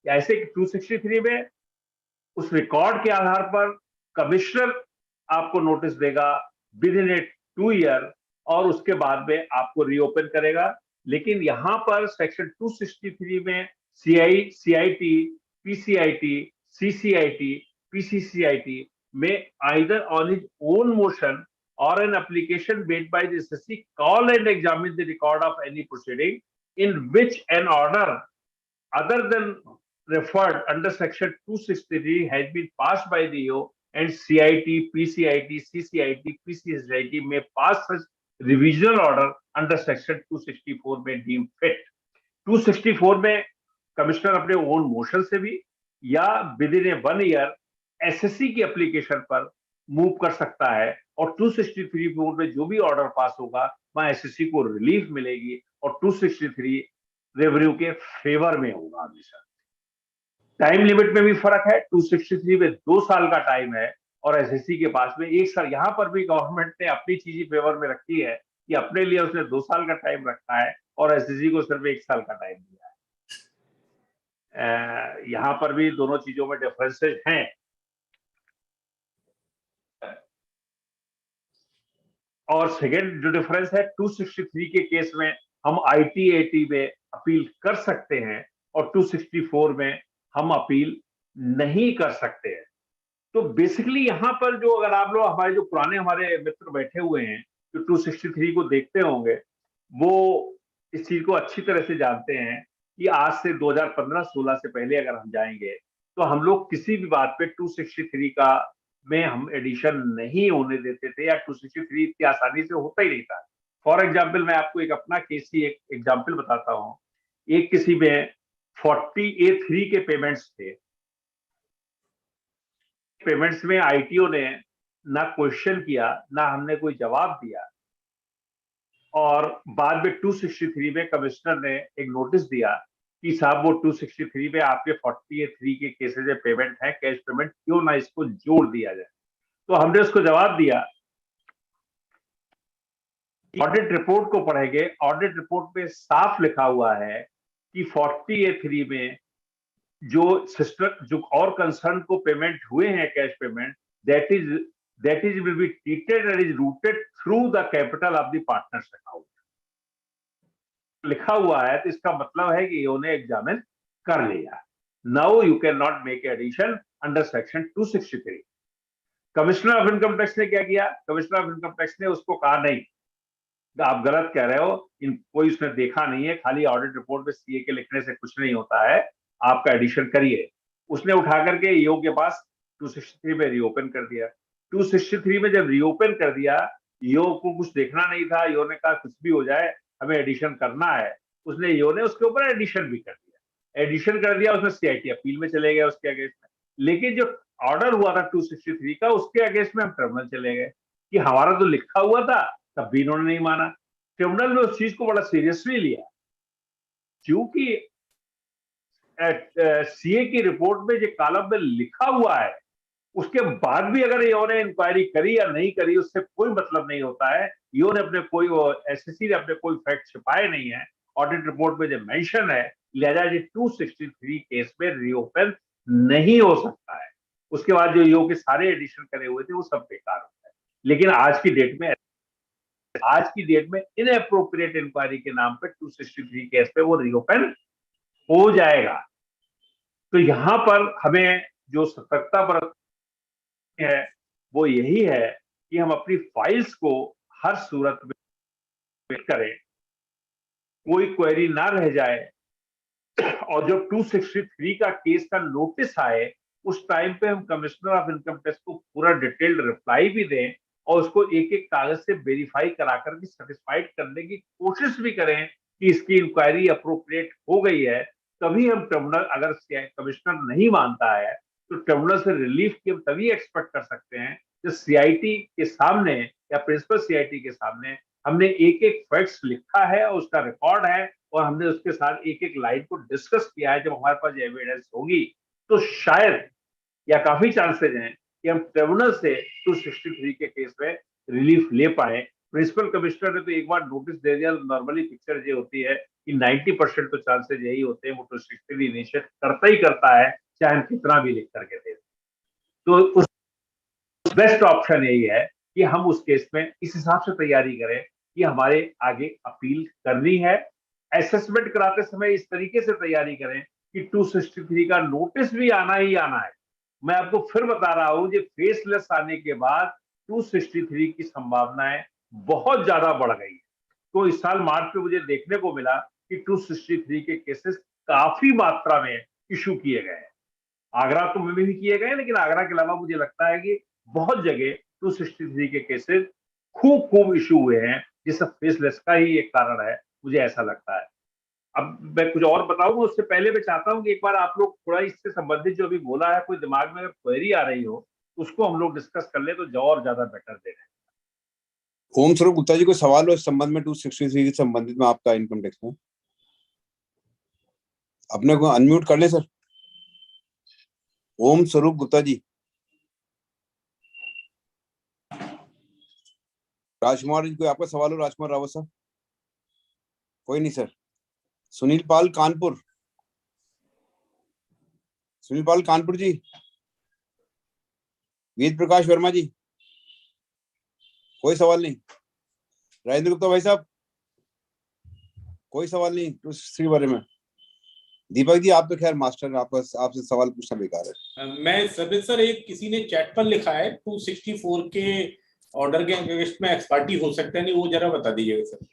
ऐसे 263 में उस record के आधार पर commissioner आपको notice देगा with in 2 year और उसके बाद में आपको रीओपन करेगा। लेकिन यहां पर सेक्शन 263 में CIT, PCIT, CCIT, PCCIT may either on his own motion or an application made by the SSC call and examine the record of any proceeding in which an order other than referred under section 263 has been passed by the EO, and CIT, PCIT, CCIT, PCCIT may pass such revisional order under section 264 में deem fit। 264 में commissioner अपने own motion से भी या with in 1 year SSC की application पर move कर सकता है, और 263 में जो भी ऑर्डर पास होगा वहां SSC को रिलीफ मिलेगी और 263 रेवेन्यू के फेवर में होगा हमेशा। टाइम लिमिट में भी फर्क है, 263 में 2 साल का टाइम है और SSC के पास में 1 साल। यहां पर भी गवर्नमेंट ने अपनी चीज फेवर में रखी है कि अपने लिए उसने 2 साल का टाइम रखा है और SSC को सिर्फ 1 साल का टाइम दिया है। यहां पर भी दोनों चीजों में डिफरेंसेस हैं। और सेकेंड जो डिफरेंस है, 263 के केस में हम ITAT में अपील कर सकते हैं और 264 में हम अपील नहीं कर सकते हैं। तो बेसिकली यहां पर जो, अगर आप लोग हमारे जो पुराने हमारे मित्र बैठे हुए हैं जो 263 को देखते होंगे, वो इस चीज को अच्छी तरह से जानते हैं कि आज से 2015-16 से पहले अगर हम जाएंगे तो हम लोग किसी भी बात पे 263 का में हम एडिशन नहीं होने देते थे, या 263 इतनी आसानी से होता ही नहीं था। फॉर एग्जाम्पल मैं आपको एक अपना केस ही एक एग्जाम्पल बताता हूँ। एक किसी में 40A3 के पेमेंट्स थे। पेमेंट्स में आईटीओ ने ना क्वेश्चन किया, ना हमने कोई जवाब दिया, और बाद में 263 में कमिश्नर ने एक नोटिस दिया कि साहब वो 263 में आपके 40A3 के केसेस में पेमेंट है, कैश पेमेंट, क्यों ना इसको जोड़ दिया जाए। तो हमने उसको जवाब दिया, ऑडिट रिपोर्ट को पढ़ेंगे, ऑडिट रिपोर्ट में साफ लिखा हुआ है कि 40A3 में जो सिस्टर जो और कंसर्न को पेमेंट हुए हैं cash payment, that is will be treated and is rooted through the capital of the partners account. लिखा हुआ है तो इसका मतलब है कि इन्होंने एग्जामिन कर लिया। Now you can not make addition under section 263। Commissioner of income tax ने क्या किया? कमिश्नर ऑफ इनकम टैक्स ने उसको कहा नहीं, आप गलत कह रहे हो, कोई उसने देखा नहीं है, खाली ऑडिट रिपोर्ट में सीए के लिखने से कुछ नहीं होता है, आपका एडिशन करिए। उसने उठा करके ईओ के पास 263 में रीओपन कर दिया। 263 में जब रीओपन कर दिया, ईओ को कुछ देखना नहीं था, ईओ ने कहा कुछ भी हो जाए हमें एडिशन करना है। उसने ईओ ने उसके ऊपर एडिशन भी कर दिया। एडिशन कर दिया, उसमें सीआईटी अपील में चले गए उसके अगेंस्ट में। लेकिन जो ऑर्डर हुआ था 263 का, उसके अगेंस्ट में हम ट्रिब्यूनल चले गए कि हमारा तो लिखा हुआ था, तब भी इन्होंने नहीं माना। ट्रिब्यूनल ने उस चीज को बड़ा सीरियसली लिया, क्योंकि सीए की रिपोर्ट में जो कॉलम में लिखा हुआ है, उसके बाद भी अगर इन्होंने इंक्वायरी करी या नहीं करी, उससे कोई मतलब नहीं होता है। इन्होंने अपने कोई एसएससी ने अपने कोई फैक्ट छिपाए नहीं है, ऑडिट रिपोर्ट में जो मेंशन है, लिहाजा ये 263 केस में रीओपन नहीं हो सकता है। उसके बाद जो ईओ के सारे एडिशन करे हुए थे वो सब बेकार होता है। लेकिन आज की डेट में इनएप्रोप्रिएट इंक्वायरी के नाम पे 263 केस पे वो रीओपन हो जाएगा। तो यहां पर हमें जो सतर्कता बरतनी है वो यही है कि हम अपनी फाइल्स को हर सूरत में करें, कोई क्वेरी ना रह जाए, और जब 263 का केस का नोटिस आए उस टाइम पे हम कमिश्नर ऑफ इनकम टैक्स को पूरा डिटेल्ड रिप्लाई भी दें और उसको एक एक कागज से वेरीफाई कराकर भी सेटिस्फाइड करने की कोशिश भी करें कि इसकी इंक्वायरी अप्रोप्रिएट हो गई है। तभी हम ट्रिब्यूनल, अगर कमिश्नर नहीं मानता है तो ट्रिब्यूनल से रिलीफ की हम तभी एक्सपेक्ट कर सकते हैं जब सीआईटी के सामने या प्रिंसिपल सीआईटी के सामने हमने एक एक फैक्ट्स लिखा है और उसका रिकॉर्ड है, और हमने उसके साथ एक एक लाइन को डिस्कस किया है। जब हमारे पास एविडेंस होगी तो शायद या काफी चांसेज हैं कि हम ट्रिब्यूनल से 263 के केस में रिलीफ ले पाए। प्रिंसिपल कमिश्नर ने तो एक बार नोटिस दे दिया, नॉर्मली पिक्चर ये होती है कि 90% तो चांसेज यही होते हैं वो 263 इनिशिएट करता ही करता है, चाहे हम कितना भी लिख करके दे। तो उस बेस्ट ऑप्शन यही है कि हम उस केस में इस हिसाब से तैयारी करें कि हमारे आगे अपील करनी है। असेसमेंट कराते समय इस तरीके से तैयारी करें कि 263 का नोटिस भी आना ही आना है। मैं आपको फिर बता रहा हूं, ये फेसलेस आने के बाद 263 की संभावनाएं बहुत ज्यादा बढ़ गई है। तो इस साल मार्च में मुझे देखने को मिला कि 263 के केसेस काफी मात्रा में इशू किए गए हैं। आगरा तो में भी किए गए, लेकिन आगरा के अलावा मुझे लगता है कि बहुत जगह 263 के केसेस खूब इशू हुए हैं, जिससे फेसलेस का ही एक कारण है, मुझे ऐसा लगता है। अब मैं कुछ और बताऊंगा, उससे पहले मैं चाहता हूं कि एक बार आप लोग थोड़ा इससे संबंधित जो अभी बोला है, कोई दिमाग में अगर क्वेरी आ रही हो उसको हम लोग डिस्कस कर ले तो जो और ज्यादा बेटर दे रहे। ओम स्वरूप गुप्ता जी, कोई सवाल हो इस संबंध में 263 के संबंधित में आपका इनकम टैक्स में? अपने को अनम्यूट कर ले सर। ओम स्वरूप गुप्ता जी। राजकुमार जी, कोई आपका सवाल हो? राजकुमार रावत साहब? कोई नहीं सर। सुनील पाल कानपुर, सुनील पाल कानपुर जी। वेद प्रकाश वर्मा जी, कोई सवाल नहीं। राजेंद्र गुप्ता भाई साहब, कोई सवाल नहीं 263 बारे में। दीपक जी, आप तो खैर मास्टर, आपसे सवाल पूछना बेकार है। मैं सर एक किसी ने चैट पर लिखा है 264 के ऑर्डर के अगेंस्ट में एक्सपार्टी हो सकता है, नहीं वो जरा बता दीजिएगा सर।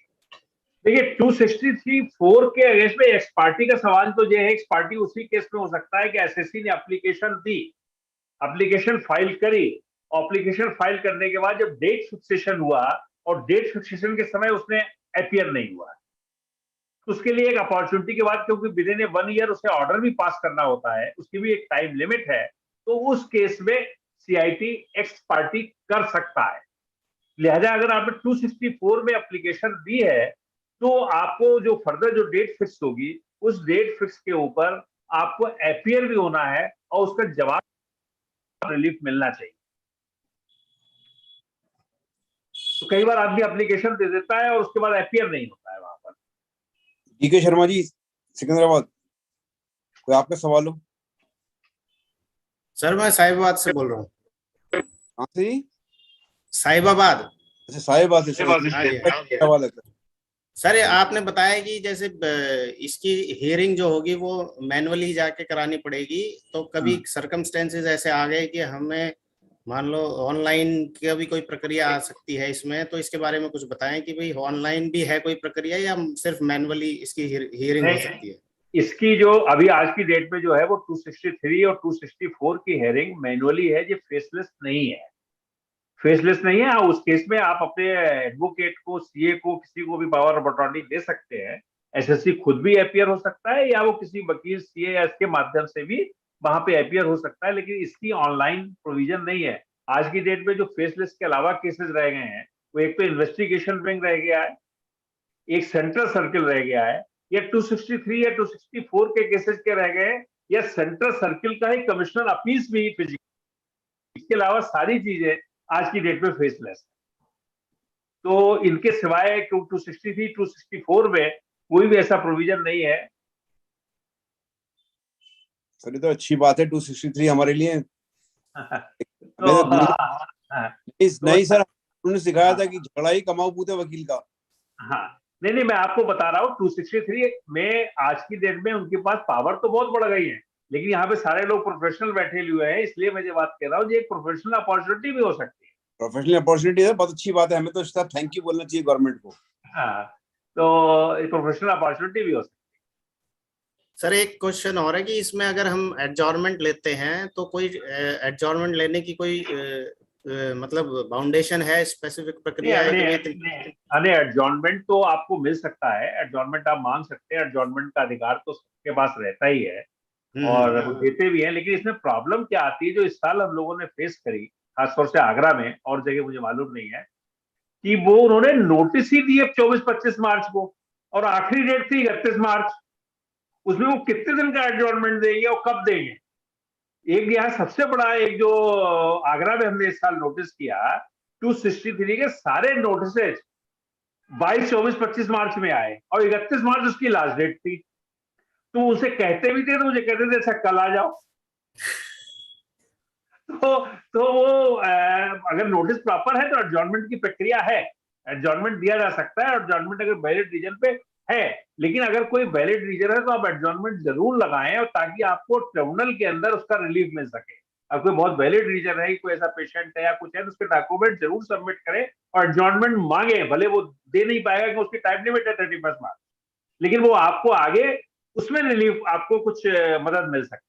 देखिए 263(4) के अगेंस्ट में एक्सपार्टी का सवाल तो ये है, एक्सपार्टी उसी केस में हो सकता है कि एसएससी ने एप्लीकेशन दी, एप्लीकेशन फाइल करी, एप्लीकेशन फाइल करने के बाद जब डेट फिक्सेशन हुआ और डेट फिक्सेशन के समय उसने अपीयर नहीं हुआ, तो उसके लिए एक अपॉर्चुनिटी के बाद, क्योंकि विद इन 1 ईयर उसे ऑर्डर भी पास करना होता है, उसकी भी एक टाइम लिमिट है, तो उस केस में सीआईटी एक्स पार्टी कर सकता है। लिहाजा अगर आपने 264 में एप्लीकेशन दी है तो आपको जो फर्दर जो डेट फिक्स होगी उस डेट फिक्स के ऊपर आपको अपीयर भी होना है और उसका जवाब रिलीफ मिलना चाहिए। तो कई बार आदमी एप्लीकेशन दे देता है और उसके बाद अपीयर नहीं होता है वहां पर। डीके शर्मा जी, सिकंदराबाद, कोई आपका सवाल हो? सर मैं साहिबाबाद से बोल रहा हूँ। कहाँ से जी? साहिबाबाद। अच्छा, साहिबाबाद से। हाँ जी। सवाल है सर। सर आपने बताया कि जैसे इसकी हियरिंग जो होगी वो मैनुअली जाके करानी पड़ेगी, तो कभी सर्कमस्टेंसेस ऐसे आ गए कि हमें मान लो ऑनलाइन की भी कोई प्रक्रिया आ सकती है इसमें, तो इसके बारे में कुछ बताएं कि भाई ऑनलाइन भी है कोई प्रक्रिया या सिर्फ मैनुअली इसकी हियरिंग हो सकती है? इसकी जो अभी आज की डेट में जो है वो 263 और 264 की हेयरिंग मैनुअली है, ये फेसलेस नहीं है। फेसलेस नहीं है। उस केस में आप अपने एडवोकेट को, सीए को, किसी को भी पावर ऑफ अटॉर्नी दे सकते हैं। एसएससी खुद भी अपीयर हो सकता है या वो किसी वकील, सीए या इसके माध्यम से भी वहां पे अपीयर हो सकता है, लेकिन इसकी ऑनलाइन प्रोविजन नहीं है। आज की डेट में जो फेसलेस के अलावा केसेस रह गए हैं वो एक तो इन्वेस्टिगेशन विंग रह गया है, एक सेंट्रल सर्किल रह गया है, या 263 या 264 के केसेस के रह गए, या सेंट्रल सर्किल का ही कमिश्नर अपील्स भी फिजिकल। इसके अलावा सारी चीजें आज की डेट में फेसलेस है। तो इनके सिवाय 263, 264 में कोई भी ऐसा प्रोविजन नहीं है। सर ये तो अच्छी बात है, 263 हमारे लिए। तो नहीं सर, उन्होंने सिखाया था कि झगड़ा ही कमाओ पूते वकील का। हाँ, नहीं, मैं आपको बता रहा हूँ 263 में आज की डेट में उनके पास पावर तो बहुत बढ़ गई है, लेकिन यहाँ पे सारे लोग प्रोफेशनल बैठे हुए हैं, इसलिए मैं ये बात कह रहा हूँ, ये एक प्रोफेशनल अपॉर्चुनिटी भी हो सकती है। प्रोफेशनल अपॉर्चुनिटी है, बहुत अच्छी बात है, हमें तो सर थैंक यू बोलना चाहिए गवर्नमेंट को। हाँ, तो एक प्रोफेशनल अपॉर्चुनिटी भी हो सकती है। सर एक क्वेश्चन और है कि इसमें अगर हम एडजॉर्नमेंट लेते हैं तो कोई एडजॉर्नमेंट लेने की कोई मतलब बाउंडेशन है, स्पेसिफिक प्रक्रिया है? एडजॉर्नमेंट तो आपको मिल सकता है, एडजॉर्नमेंट आप मांग सकते हैं, एडजॉर्नमेंट का अधिकार तो सबके पास रहता ही है और वो देते भी हैं। लेकिन इसमें प्रॉब्लम क्या आती है, जो इस साल हम लोगों ने फेस करी, खासतौर से आगरा में, और जगह मुझे मालूम नहीं है, कि वो उन्होंने नोटिस ही दिए 24-25 मार्च को और आखिरी डेट थी 31 मार्च। उसमें वो कितने दिन का एडजॉर्नमेंट देंगे और कब देंगे? एक यहाँ सबसे बड़ा एक जो आगरा में हमने इस साल नोटिस किया, 263 के सारे नोटिसेज 22, 24, 25 मार्च में आए और 31 मार्च उसकी लास्ट डेट थी। तो उसे कहते भी थे तो मुझे कहते थे अच्छा कल आ जाओ। तो वो अगर नोटिस प्रॉपर है तो एडजॉर्नमेंट की प्रक्रिया है, एडजॉर्नमेंट दिया जा सकता है। एडजॉर्नमेंट अगर वैलिड रीजन पे है, लेकिन अगर कोई वैलिड रीजन है तो आप एडजॉर्नमेंट जरूर लगाएं, और ताकि आपको ट्रिब्यूनल के अंदर उसका रिलीफ मिल सके। अब कोई बहुत वैलिड रीजन है, कोई ऐसा पेशेंट है या कुछ है, तो उसके डॉक्यूमेंट जरूर सबमिट करें और एडजॉर्नमेंट मांगे। भले वो दे नहीं पाएगा कि उसकी टाइम लिमिट है 31 मार्च, लेकिन वो आपको आगे उसमें रिलीफ, आपको कुछ मदद मिल सकती है।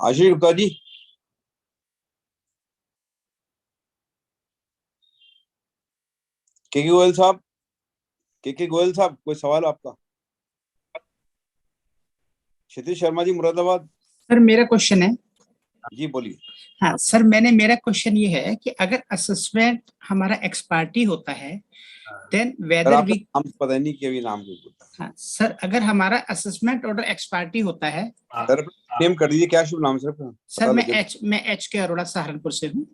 आशीष गुप्ता जी, के गोयल साहब, के गोयल साहब, कोई सवाल आपका? क्षितिज शर्मा जी, मुरादाबाद। सर मेरा क्वेश्चन है। जी बोलिए। हाँ सर, मेरा क्वेश्चन ये है कि अगर असेसमेंट हमारा एक्सपार्टी होता है, देन वेदर वी, हम पता नहीं कि अभी नाम क्यों बोलता है। हाँ सर, अगर हमारा असेसमेंट ऑर्डर एक्सपार्टी होता है, सर नेम कर दीजिए, क्या शुभ नाम सर? सर मैं एच के अरोड़ा सहारनपुर से हूँ।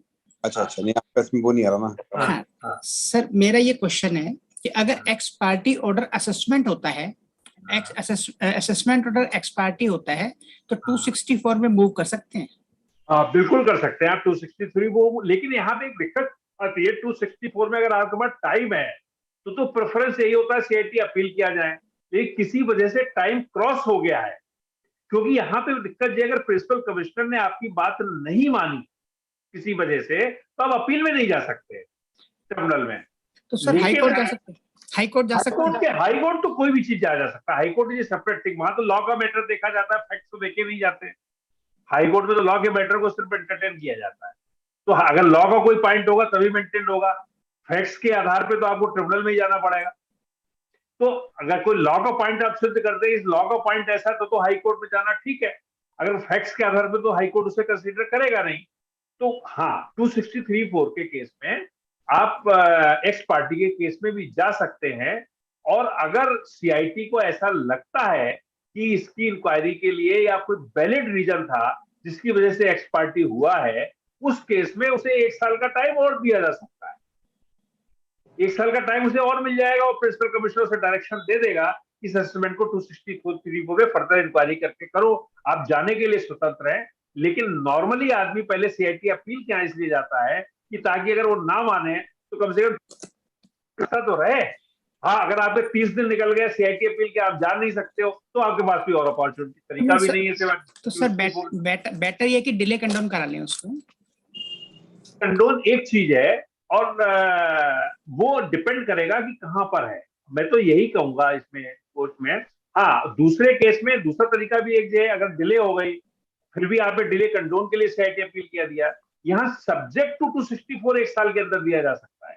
अच्छा, नहीं आपका इसमें वो नहीं आ रहा ना। हाँ सर, मेरा ये क्वेश्चन है कि अगर एक्स पार्टी ऑर्डर असेसमेंट होता है, असेसमेंट ऑर्डर एक्स पार्टी होता है, तो 264 में मूव कर सकते हैं? बिल्कुल कर सकते हैं आप 263 वो, लेकिन यहाँ पे एक दिक्कत आती है 264 में। अगर आपके पास टाइम है तो प्रेफरेंस यही होता है सीआईटी अपील किया जाए, लेकिन किसी वजह से टाइम क्रॉस हो गया है, क्योंकि यहाँ पे दिक्कत ये, अगर प्रिंसिपल कमिश्नर ने आपकी बात नहीं मानी किसी वजह से, तो आप अपील में नहीं जा सकते ट्रिब्यूनल में। तो सर हाईकोर्ट जा सकते हैं? हाईकोर्ट जा सकते हैं? हाईकोर्ट तो कोई भी चीज जा सकता है, हाईकोर्ट इज सेपरेट थिंग। वहां तो लॉ का मैटर देखा जाता है, फैक्ट्स तो देखे नहीं जाते। हाई कोर्ट में तो लॉ के मैटर को सिर्फ एंटरटेन किया जाता है। तो अगर लॉ का कोई पॉइंट होगा तभी मेंटेन होगा, फैक्ट्स के आधार पे तो आपको ट्रिब्यूनल में ही जाना पड़ेगा। तो अगर कोई लॉ का पॉइंट आप सिद्ध करते हैं, इस लॉ का पॉइंट ऐसा तो हाई कोर्ट में जाना ठीक है। अगर फैक्ट्स के आधार पे तो हाई कोर्ट उसे कंसीडर करेगा नहीं। तो हाँ, 263(4) के केस में आप एक्स पार्टी के केस में भी जा सकते हैं। और अगर सीआईटी को ऐसा लगता है कि इसकी इंक्वायरी के लिए या कोई वैलिड रीजन था जिसकी वजह से एक्स पार्टी हुआ है, उस केस में उसे 1 साल का टाइम और दिया जा सकता है। 1 साल का टाइम उसे और मिल जाएगा और प्रिंसिपल कमिश्नर से डायरेक्शन दे देगा इस असेसमेंट को 263 में फर्दर इंक्वायरी करके करो। आप जाने के लिए स्वतंत्र हैं, लेकिन नॉर्मली आदमी पहले सीआईटी अपील क्या इसलिए जाता है कि ताकि अगर वो ना माने तो कम से कम तो रहे। हाँ, अगर आपके 30 दिन निकल गए सीआईटी अपील के, आप जा नहीं सकते हो, तो आपके पास भी और अपॉर्चुनिटी तरीका भी नहीं है सिवाय। तो सर बेटर ये कि डिले कंडोन करा लें उसको। कंडोन एक चीज है और वो डिपेंड करेगा कि कहां पर है। मैं तो यही कहूंगा इसमें कोर्ट में। हाँ, दूसरे केस में दूसरा तरीका भी एक है, अगर डिले हो गई फिर भी आपने डिले कंडोन के लिए सीआईटी अपील किया दिया, यहां सब्जेक्ट टू 264 1 साल के अंदर दिया जा सकता है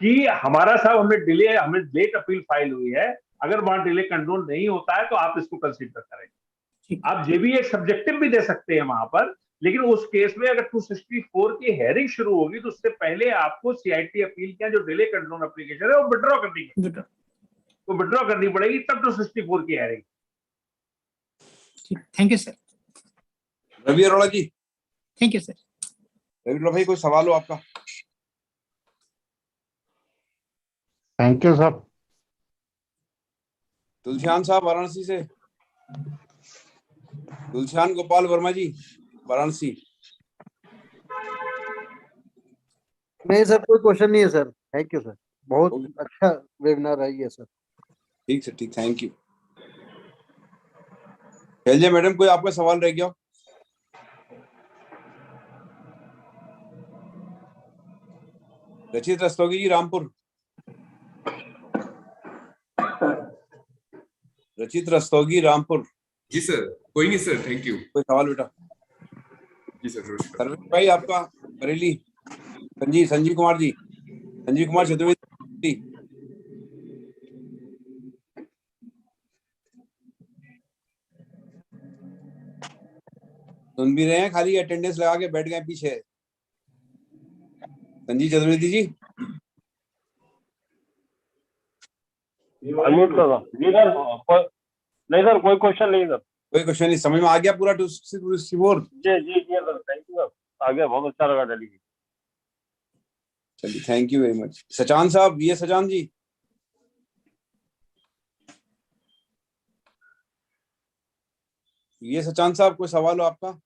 कि हमारा साहब हमें लेट अपील फाइल हुई है, अगर वहां डिले कंडोन नहीं होता है तो आप इसको कंसीडर करेंगे। आप ये भी एक सब्जेक्टिव भी दे सकते हैं वहां पर, लेकिन उस केस में अगर 264 की हेयरिंग शुरू होगी तो उससे पहले आपको सीआईटी अपील का जो डिले कंडोन एप्लीकेशन है वो विड्रॉ करनी पड़ेगी, तब 264 की हेयरिंग। Thank you sir. Ravi Arora ji. Thank you sir. Ravi Arora भाई, कोई सवाल हो आपका? Thank you sir. तुलसियान साहब वाराणसी से, तुलसियान गोपाल वर्मा जी वाराणसी। नहीं सर, कोई क्वेश्चन नहीं है सर। थैंक यू सर, बहुत अच्छा वेबिनार रही है सर। ठीक सर, ठीक, थैंक यू। शैलजा मैडम, कोई आपका सवाल रह गया? रचित रस्तोगी जी रामपुर। रचित रस्तोगी रामपुर। जी सर, कोई नहीं सर, थैंक यू। कोई सवाल बेटा? जी सर। सर्वेश भाई आपका बरेली। संजीव कुमार जी, संजीव कुमार चतुर्वेदी। सुन भी रहे हैं, खाली अटेंडेंस लगा के बैठ गए पीछे। संजीव चतुर्वेदी जी। अनम्यूट कर दो जी सर। नहीं सर, कोई क्वेश्चन नहीं सर। कोई क्वेश्चन नहीं, समझ में आ गया पूरा 264? जी सर, थैंक यू सर, आ गया, बहुत अच्छा लगा डेली। चलिए, thank you very much. Sachan साहब, ये सचान जी। ये सचान साहब, कोई सवाल हो आपका?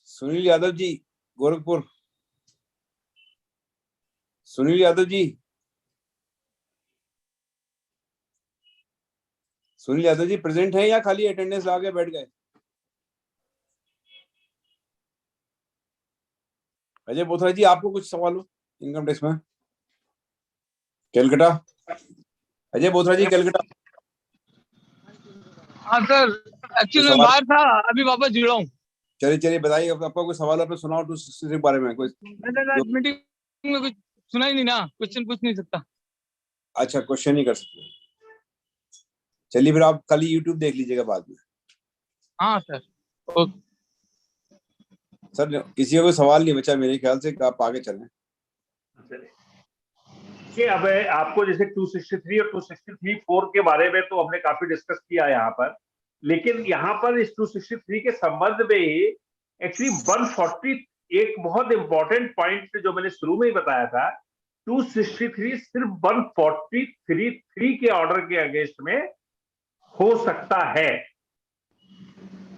सुनील यादव जी गोरखपुर। सुनील यादव जी। सुनील यादव जी प्रेजेंट है या खाली अटेंडेंस लगा के बैठ गए? अजय बोथरा जी, आपको कुछ सवाल हो इनकम टैक्स में? कैलकाटा, अजय बोथरा जी कैलकाटा। हाँ सर, एक्चुअली मैं बाहर था, अभी वापस जुड़ा हूँ। चलिए बताइए, आपका कोई सवाल आपने सुनाओ 263 के बारे में? कोई मीटिंग में कुछ सुना ही नहीं ना, क्वेश्चन पूछ नहीं सकता। अच्छा, क्वेश्चन नहीं कर सकते। चलिए फिर आप कल यूट्यूब देख लीजिएगा बाद में। हाँ सर, ओके सर। किसी का कोई सवाल नहीं बचा मेरे ख्याल से, आप आगे चलें। अब आपको जैसे 263 और 263(4) के बारे में तो हमने काफी डिस्कस किया यहाँ पर, लेकिन यहाँ पर इस 263 के संबंध में ही एक्चुअली 140 एक बहुत इंपॉर्टेंट पॉइंट जो मैंने शुरू में ही बताया था। 263 सिर्फ 143(3) के ऑर्डर के अगेंस्ट में हो सकता है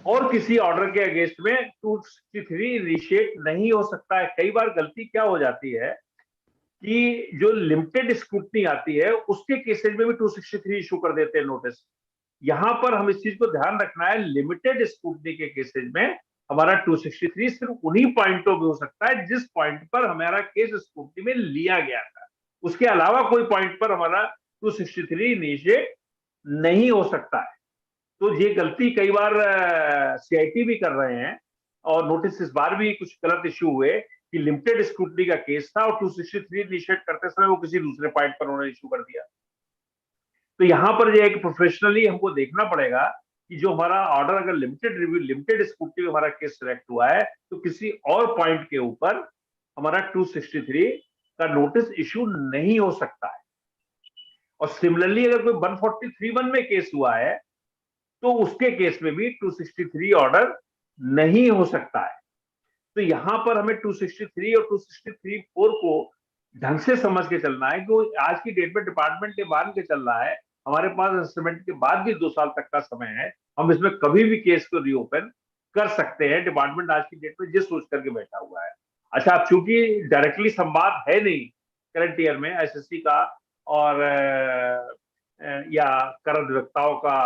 और किसी ऑर्डर के अगेंस्ट में 263 इनिशिएट नहीं हो सकता है। कई बार गलती क्या हो जाती है कि जो लिमिटेड स्क्रूटनी आती है उसके केसेज में भी 263 इशू कर देते हैं नोटिस। यहां पर हम इस चीज को ध्यान रखना है, लिमिटेड स्क्रूटनी के केसेज में हमारा 263 सिर्फ उन्हीं पॉइंटों में हो सकता है जिस पॉइंट पर हमारा केस स्क्रूटनी में लिया गया था। उसके अलावा कोई पॉइंट पर हमारा 263 इनिशिएट नहीं हो सकता है। तो ये गलती कई बार सीआईटी भी कर रहे हैं, और नोटिस इस बार भी कुछ गलत इश्यू हुए कि लिमिटेड स्क्रूटनी का केस था और 263 इनिशिएट करते समय वो किसी दूसरे पॉइंट पर उन्होंने इश्यू कर दिया। तो यहाँ पर ये एक प्रोफेशनली हमको देखना पड़ेगा कि जो हमारा ऑर्डर अगर लिमिटेड रिव्यू, लिमिटेड स्क्रूटनी में हमारा केस सिलेक्ट हुआ है, तो किसी और पॉइंट के ऊपर हमारा 263 का नोटिस इश्यू नहीं हो सकता है। और सिमिलरली अगर कोई 143(1) में केस हुआ है, तो उसके केस में भी 263 ऑर्डर नहीं हो सकता है। तो यहां पर हमें 263 और 263(4) को ढंग से समझ के चलना है कि आज की डेट में डिपार्टमेंट ने मान के चल रहा है, हमारे पास इंस्ट्रूमेंट के बाद भी 2 साल तक का समय है, हम इसमें कभी भी केस को रीओपन कर सकते हैं। डिपार्टमेंट आज की डेट में जिस सोच करके बैठा हुआ है। अच्छा, अब चूंकि डायरेक्टली संवाद है नहीं करंट ईयर में एसएससी का और या कर अधिवक्ताओं का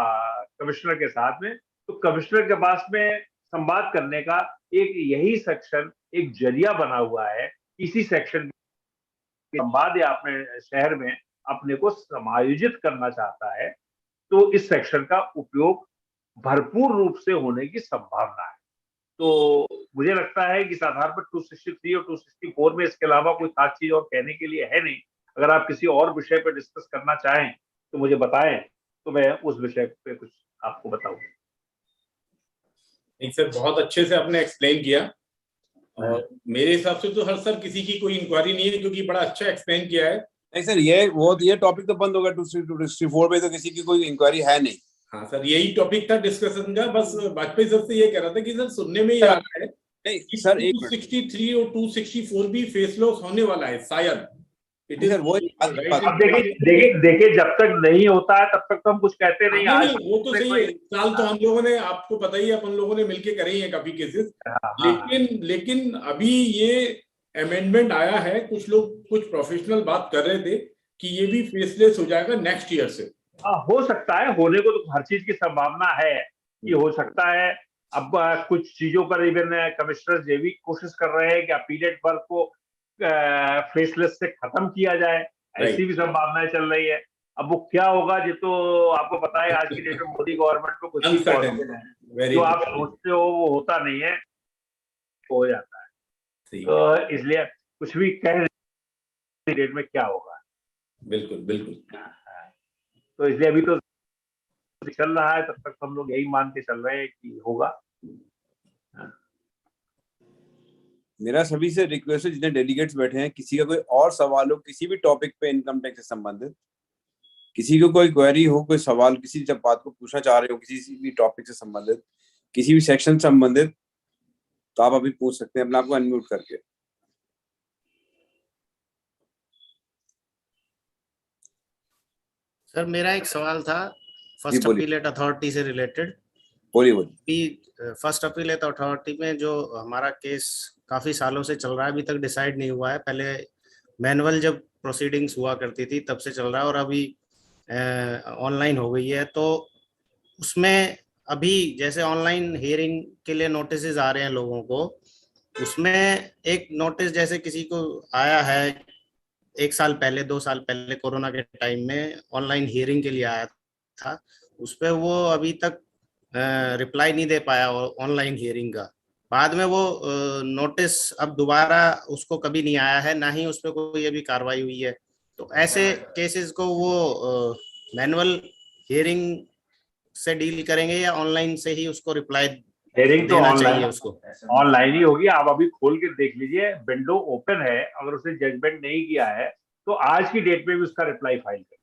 कमिश्नर के साथ में, तो कमिश्नर के पास में संवाद करने का एक यही सेक्शन एक जरिया बना हुआ है। इसी सेक्शन संवाद या अपने शहर में अपने को समायोजित करना चाहता है, तो इस सेक्शन का उपयोग भरपूर रूप से होने की संभावना है। तो मुझे लगता है कि इस आधार पर 263 और 264 में इसके अलावा कोई खास चीज और कहने के लिए है नहीं। अगर आप किसी और विषय पर डिस्कस करना चाहें तो मुझे बताएं, तो मैं उस विषय पे कुछ आपको बताऊं। नहीं सर, बहुत अच्छे से आपने एक्सप्लेन किया, और मेरे हिसाब से तो हर सर किसी की कोई इंक्वायरी नहीं है, क्योंकि बड़ा अच्छा एक्सप्लेन किया है। नहीं सर, ये टॉपिक तो बंद होगा। 264 में तो किसी की कोई इंक्वायरी है नहीं। हाँ सर, यही टॉपिक था डिस्कशन का। बस वाजपेयी सर से ये कह रहा था कि सर सुनने में ये आ रहा है नहीं सर, 263 और 264 भी फेस लॉस होने वाला है शायद। इट इज वो अब देखिए जब तक नहीं होता है तब तक तो हम कुछ कहते नहीं। आज वो तो सही है, साल तो हम लोगों ने, आपको पता ही है, अपन लोगों ने मिलके करे ही है काफी केसेस। लेकिन अभी ये अमेंडमेंट आया है, कुछ लोग, कुछ प्रोफेशनल बात कर रहे थे कि ये भी फेसलेस हो जाएगा नेक्स्ट ईयर से। हो सकता है, होने को तो हर चीज की संभावना है कि हो सकता है। अब कुछ चीजों पर इवन कमिश्नर ये भी कोशिश कर रहे हैं कि अपीलेट वर्क को फेसलेस से खत्म किया जाए, ऐसी भी संभावनाएं चल रही है। अब वो क्या होगा ये तो आपको पता है, आज की डेट में मोदी गवर्नमेंट को कुछ है जो आप सोचते हो वो होता नहीं है, हो जाता है। तो इसलिए कुछ भी कह डेट में क्या होगा। बिल्कुल बिल्कुल। तो इसलिए अभी तो चल रहा है, तब तक हम लोग यही मान के चल रहे हैं कि होगा। मेरा सभी से रिक्वेस्ट है, जितने डेलीगेट्स बैठे हैं, किसी का कोई और सवाल हो किसी भी टॉपिक पे इनकम टैक्स से संबंधित, किसी को कोई क्वेरी हो, कोई सवाल किसी जब बात को पूछना चाह रहे हो किसी भी टॉपिक से संबंधित, किसी भी सेक्शन से संबंधित, तो आप अभी पूछ सकते हैं अपने आप को अनम्यूट करके। सर मेरा एक सवाल था फर्स्ट अपीलेट अथॉरिटी से रिलेटेड। बोलिए। फर्स्ट अपीलेट अथॉरिटी में जो हमारा केस काफी सालों से चल रहा है, अभी तक डिसाइड नहीं हुआ है। पहले मैनुअल जब प्रोसीडिंग्स हुआ करती थी तब से चल रहा है, और अभी ऑनलाइन हो गई है। तो उसमें अभी जैसे ऑनलाइन हियरिंग के लिए नोटिस आ रहे हैं लोगों को, उसमें एक नोटिस जैसे किसी को आया है 1 साल पहले 2 साल पहले कोरोना के टाइम में ऑनलाइन हियरिंग के लिए आया था, उस पर वो अभी तक रिप्लाई नहीं दे पाया ऑनलाइन हियरिंग का। बाद में वो नोटिस अब दोबारा उसको कभी नहीं आया है, ना ही उस पर कोई अभी कार्रवाई हुई है। तो ऐसे केसेस को वो मैनुअल हियरिंग से डील करेंगे या ऑनलाइन से ही उसको रिप्लाई हियरिंग तो ऑनलाइन ही होगी। आप अभी खोल के देख लीजिए, विंडो ओपन है। अगर उसने जजमेंट नहीं किया है तो आज की डेट में भी उसका रिप्लाई फाइल करें।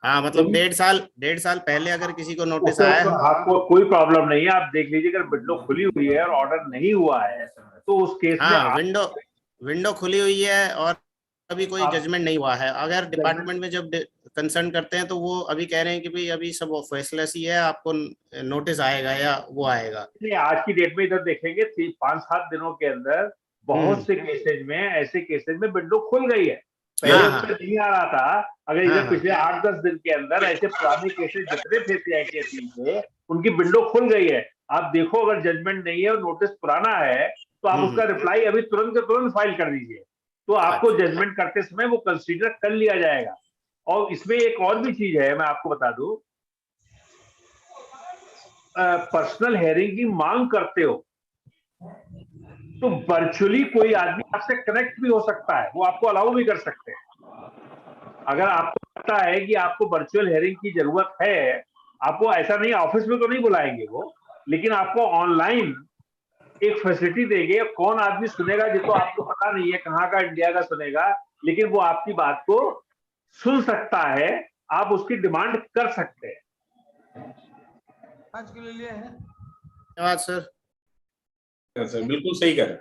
हाँ, मतलब 1.5 साल पहले अगर किसी को नोटिस आया है, आपको कोई प्रॉब्लम नहीं है। आप देख लीजिए, अगर विंडो खुली हुई है और ऑर्डर नहीं हुआ है तो उस केस में विंडो खुली हुई है और अभी कोई जजमेंट नहीं हुआ है। अगर डिपार्टमेंट में जब कंसर्न करते हैं तो वो अभी कह रहे हैं कि भाई अभी सब फेसलेस ही है, आपको नोटिस आएगा या वो आएगा। आज की डेट में इधर देखेंगे 5-7 दिनों के अंदर बहुत से केसेज में, ऐसे केसेज में विंडो खुल गई है। पहले नहीं आ रहा था। अगर इधर पिछले 8-10 दिन के अंदर ऐसे पुराने केसेज जितने थे सीआईटी अपील के, उनकी विंडो खुल गई है। आप देखो, अगर जजमेंट नहीं है और नोटिस पुराना है तो आप उसका रिप्लाई अभी तुरंत फाइल कर दीजिए, तो आपको जजमेंट करते समय वो कंसीडर कर लिया जाएगा। और इसमें एक और भी चीज है, मैं आपको बता दूं, पर्सनल हेयरिंग की मांग करते हो तो वर्चुअली कोई आदमी आपसे कनेक्ट भी हो सकता है, वो आपको अलाउ भी कर सकते हैं। अगर आपको पता है कि आपको वर्चुअल हेयरिंग की जरूरत है, आपको ऐसा नहीं, ऑफिस में तो नहीं बुलाएंगे वो, लेकिन आपको ऑनलाइन एक फैसिलिटी देंगे। कौन आदमी सुनेगा जिसको आपको पता नहीं है कहाँ का इंडिया का सुनेगा, लेकिन वो आपकी बात को सुन सकता है, आप उसकी डिमांड कर सकते हैं। आज के लिए है। धन्यवाद सर। सर बिल्कुल सही कह रहे हैं।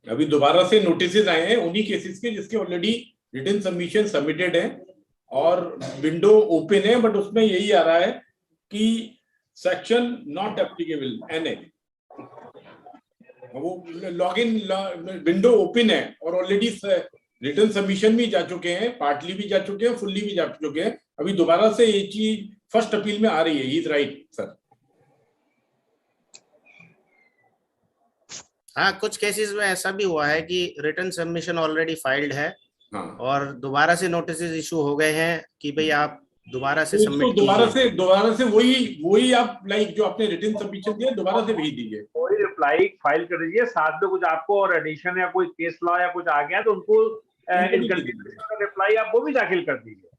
अभी दोबारा से नोटिस आए हैं उन्हीं केसेस के जिसके ऑलरेडी रिटन सबमिशन सबमिटेड है और विंडो ओपन है, बट उसमें यही आ रहा है कि सेक्शन नॉट एप्लीकेबल NA। वो लॉगिन विंडो ओपन है और ऑलरेडी रिटन सबमिशन भी जा चुके हैं, पार्टली भी जा चुके हैं, फुल्ली भी जा चुके हैं। अभी दोबारा से ये चीज फर्स्ट अपील में आ रही है। He is right sir. हाँ, कुछ केसेस में ऐसा भी हुआ है कि रिटर्न सबमिशन ऑलरेडी फाइल्ड है। हाँ। और दोबारा से नोटिस इशू हो गए हैं कि भाई आप दोबारा से सबमिट दोबारा से वही आप लाइक जो आपने रिटन सबमिशन दिया दोबारा से भेज दीजिए, कोई रिप्लाई फाइल कर दीजिए, साथ में कुछ आपको और एडिशन या कोई केस लॉ या कुछ आ गया तो उनको रिप्लाई आप वो भी दाखिल कर दीजिए,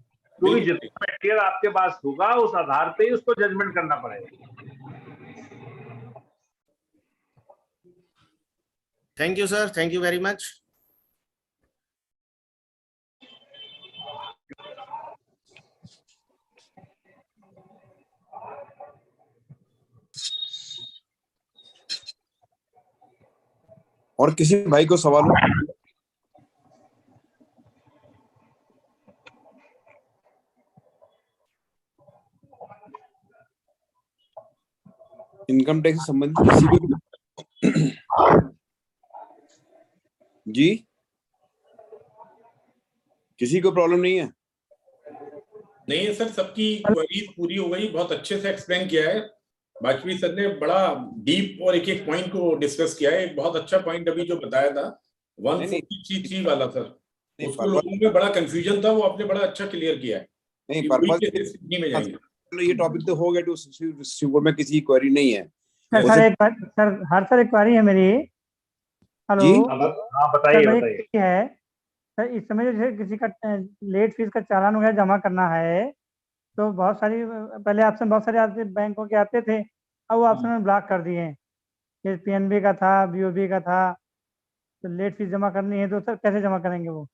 क्योंकि जितना मटेरियल आपके पास होगा उस आधार पे ही उसको जजमेंट करना पड़ेगा। Thank you sir, thank you very much. और किसी भाई को सवाल हो? इनकम टैक्स से संबंधित किसी को जी किसी को प्रॉब्लम नहीं है? नहीं सर, सबकी क्वेरीज पूरी हो गई, बहुत अच्छे से एक्सप्लेन किया है वाजपेयी सर ने, बड़ा डीप और एक एक पॉइंट को डिस्कस किया है। एक बहुत अच्छा पॉइंट अभी जो बताया था 143 वाला सर, उसको लोगों में बड़ा कंफ्यूजन था, वो आपने बड़ा अच्छा क्लियर किया है। नहीं, पर्पस में जाएंगे। ये टॉपिक तो हो गया, टू सिक्सटी में किसी क्वेरी नहीं है सर एक क्वेरी है मेरी। हेलो, हाँ बताइए। है सर, इस समय जो किसी का लेट फीस का चालान वगैरह जमा करना है तो बहुत सारी, पहले ऑप्शन बहुत सारे आते बैंकों के आते थे, अब वो ऑप्शन में ब्लॉक कर दिए हैं। ये PNB का था, BOB का था, तो लेट फीस जमा करनी है तो सर कैसे जमा करेंगे वो?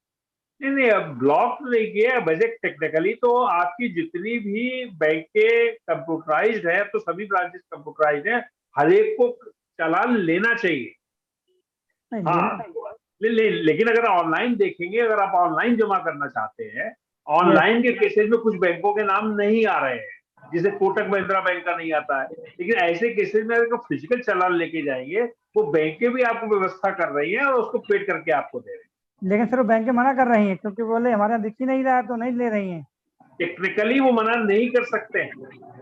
नहीं, अब ब्लॉक तो नहीं किया बजट। टेक्निकली तो आपकी जितनी भी बैंकें कंप्यूटराइज्ड है, तो सभी ब्रांचेस कंप्यूटराइज्ड है, हर एक को चालान लेना चाहिए। हाँ, लेकिन अगर ऑनलाइन देखेंगे, अगर आप ऑनलाइन जमा करना चाहते हैं, ऑनलाइन के केसेस में कुछ बैंकों के नाम नहीं आ रहे हैं, जिसे कोटक महिंद्रा बैंक का नहीं आता है, लेकिन ऐसे केसेस में अगर फिजिकल चालान लेके जाएंगे, वो बैंकें भी आपको व्यवस्था कर रही है और उसको पेड करके आपको दे रही है। लेकिन सर वो बैंकें मना कर रही हैं, क्योंकि बोले हमारे यहाँ दिख ही नहीं रहा है तो नहीं ले रही हैं। टेक्निकली वो मना नहीं कर सकते हैं,